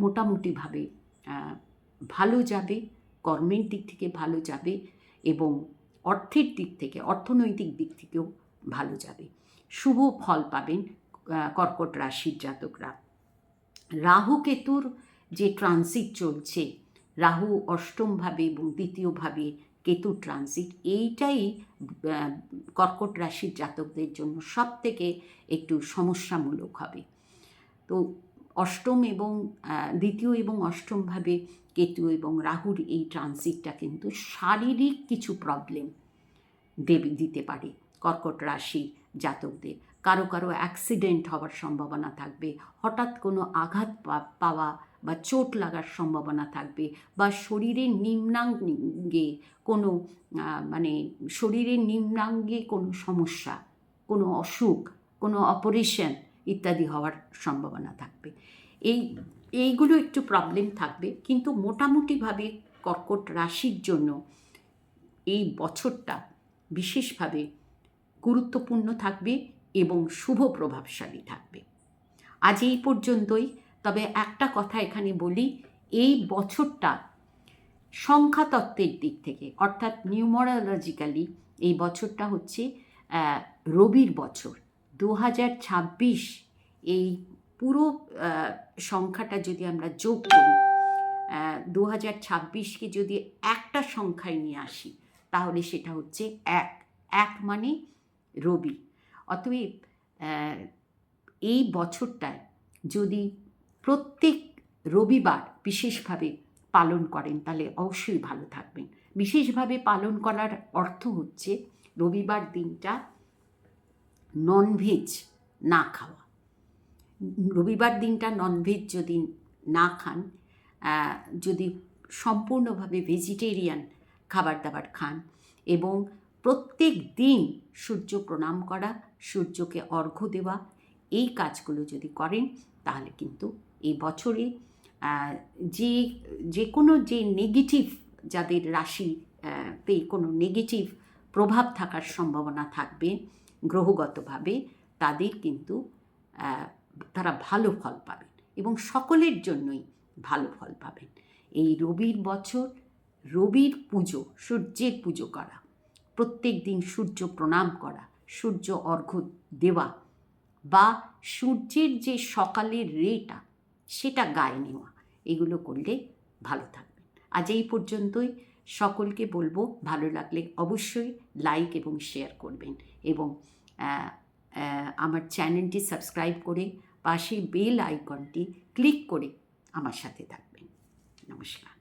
মোটামুটিভাবে ভালো যাবে, কর্মের দিক থেকে ভালো যাবে এবং অর্থের দিক থেকে, অর্থনৈতিক দিক থেকেও ভালো যাবে। শুভ ফল পাবেন কর্কট রাশির জাতকরা। রাহু কেতুর যে ট্রানজিট চলছে, রাহু অষ্টমভাবে এবং দ্বিতীয়ভাবে কেতু ট্রানজিট, এইটাই কর্কট রাশির জাতকদের জন্য সব থেকে একটু সমস্যামূলক হবে। তো অষ্টম এবং দ্বিতীয় এবং অষ্টমভাবে কেতু এবং রাহুর এই ট্রানজিটটা কিন্তু শারীরিক কিছু প্রবলেম দিতে পারে কর্কট রাশির জাতকদের। কারো কারো অ্যাক্সিডেন্ট হওয়ার সম্ভাবনা থাকবে, হঠাৎ কোনো আঘাত পাওয়া বা চোট লাগার সম্ভাবনা থাকবে, বা শরীরের নিম্নাঙ্গে কোনো শরীরের নিম্নাঙ্গে কোনো সমস্যা, কোনো অসুখ, কোনো অপারেশন ইত্যাদি হওয়ার সম্ভাবনা থাকবে। এইগুলো একটু প্রবলেম থাকবে, কিন্তু মোটামুটিভাবে কর্কট রাশির জন্য এই বছরটা বিশেষভাবে গুরুত্বপূর্ণ থাকবে এবং শুভ প্রভাবশালী থাকবে। আজ এই পর্যন্তই। তবে একটা কথা এখানে বলি, এই বছরটা সংখ্যাতত্ত্বের দিক থেকে, অর্থাৎ নিউমারোলজিক্যালি এই বছরটা হচ্ছে রবির বছর। 2026 এই পুরো সংখ্যাটা যদি আমরা যোগ করি, 2026কে যদি একটা সংখ্যায় নিয়ে আসি, তাহলে সেটা হচ্ছে 1 মানে রবি। অতএব এই বছরটায় যদি প্রত্যেক রবিবার বিশেষভাবে পালন করেন, তাহলে অবশ্যই ভালো থাকবেন। বিশেষভাবে পালন করার অর্থ হচ্ছে রবিবার দিনটা ননভেজ না খাওয়া। রবিবার দিনটা ননভেজ যদি না খান, যদি সম্পূর্ণভাবে ভেজিটেরিয়ান খাবার দাবার খান এবং প্রত্যেক দিন সূর্য প্রণাম করা, সূর্যকে অর্ঘ্য দেওয়া, এই কাজগুলো যদি করেন তাহলে কিন্তু এই বছরে যে কোনো যে নেগেটিভ, যাদের রাশিতে কোনো নেগেটিভ প্রভাব থাকার সম্ভাবনা থাকবে গ্রহগতভাবে, তাদের কিন্তু তারা ভালো ফল পাবেন এবং সকলের জন্যই ভালো ফল পাবেন। এই রবির বছর, রবির পুজো, সূর্যের পুজো করা, প্রত্যেক দিন সূর্য প্রণাম করা, সূর্য অর্ঘ্য দেওয়া বা সূর্যের যে সকালের রেটা সেটা গায়ে নেওয়া, এগুলো করলে ভালো থাকবেন। আজ এই পর্যন্তই। সকলকে বলবো ভালো লাগলে অবশ্যই লাইক এবং শেয়ার করবেন এবং আমার চ্যানেলটি সাবস্ক্রাইব করে পাশে বেল আইকনটি ক্লিক করে আমার সাথে থাকবেন। নমস্কার।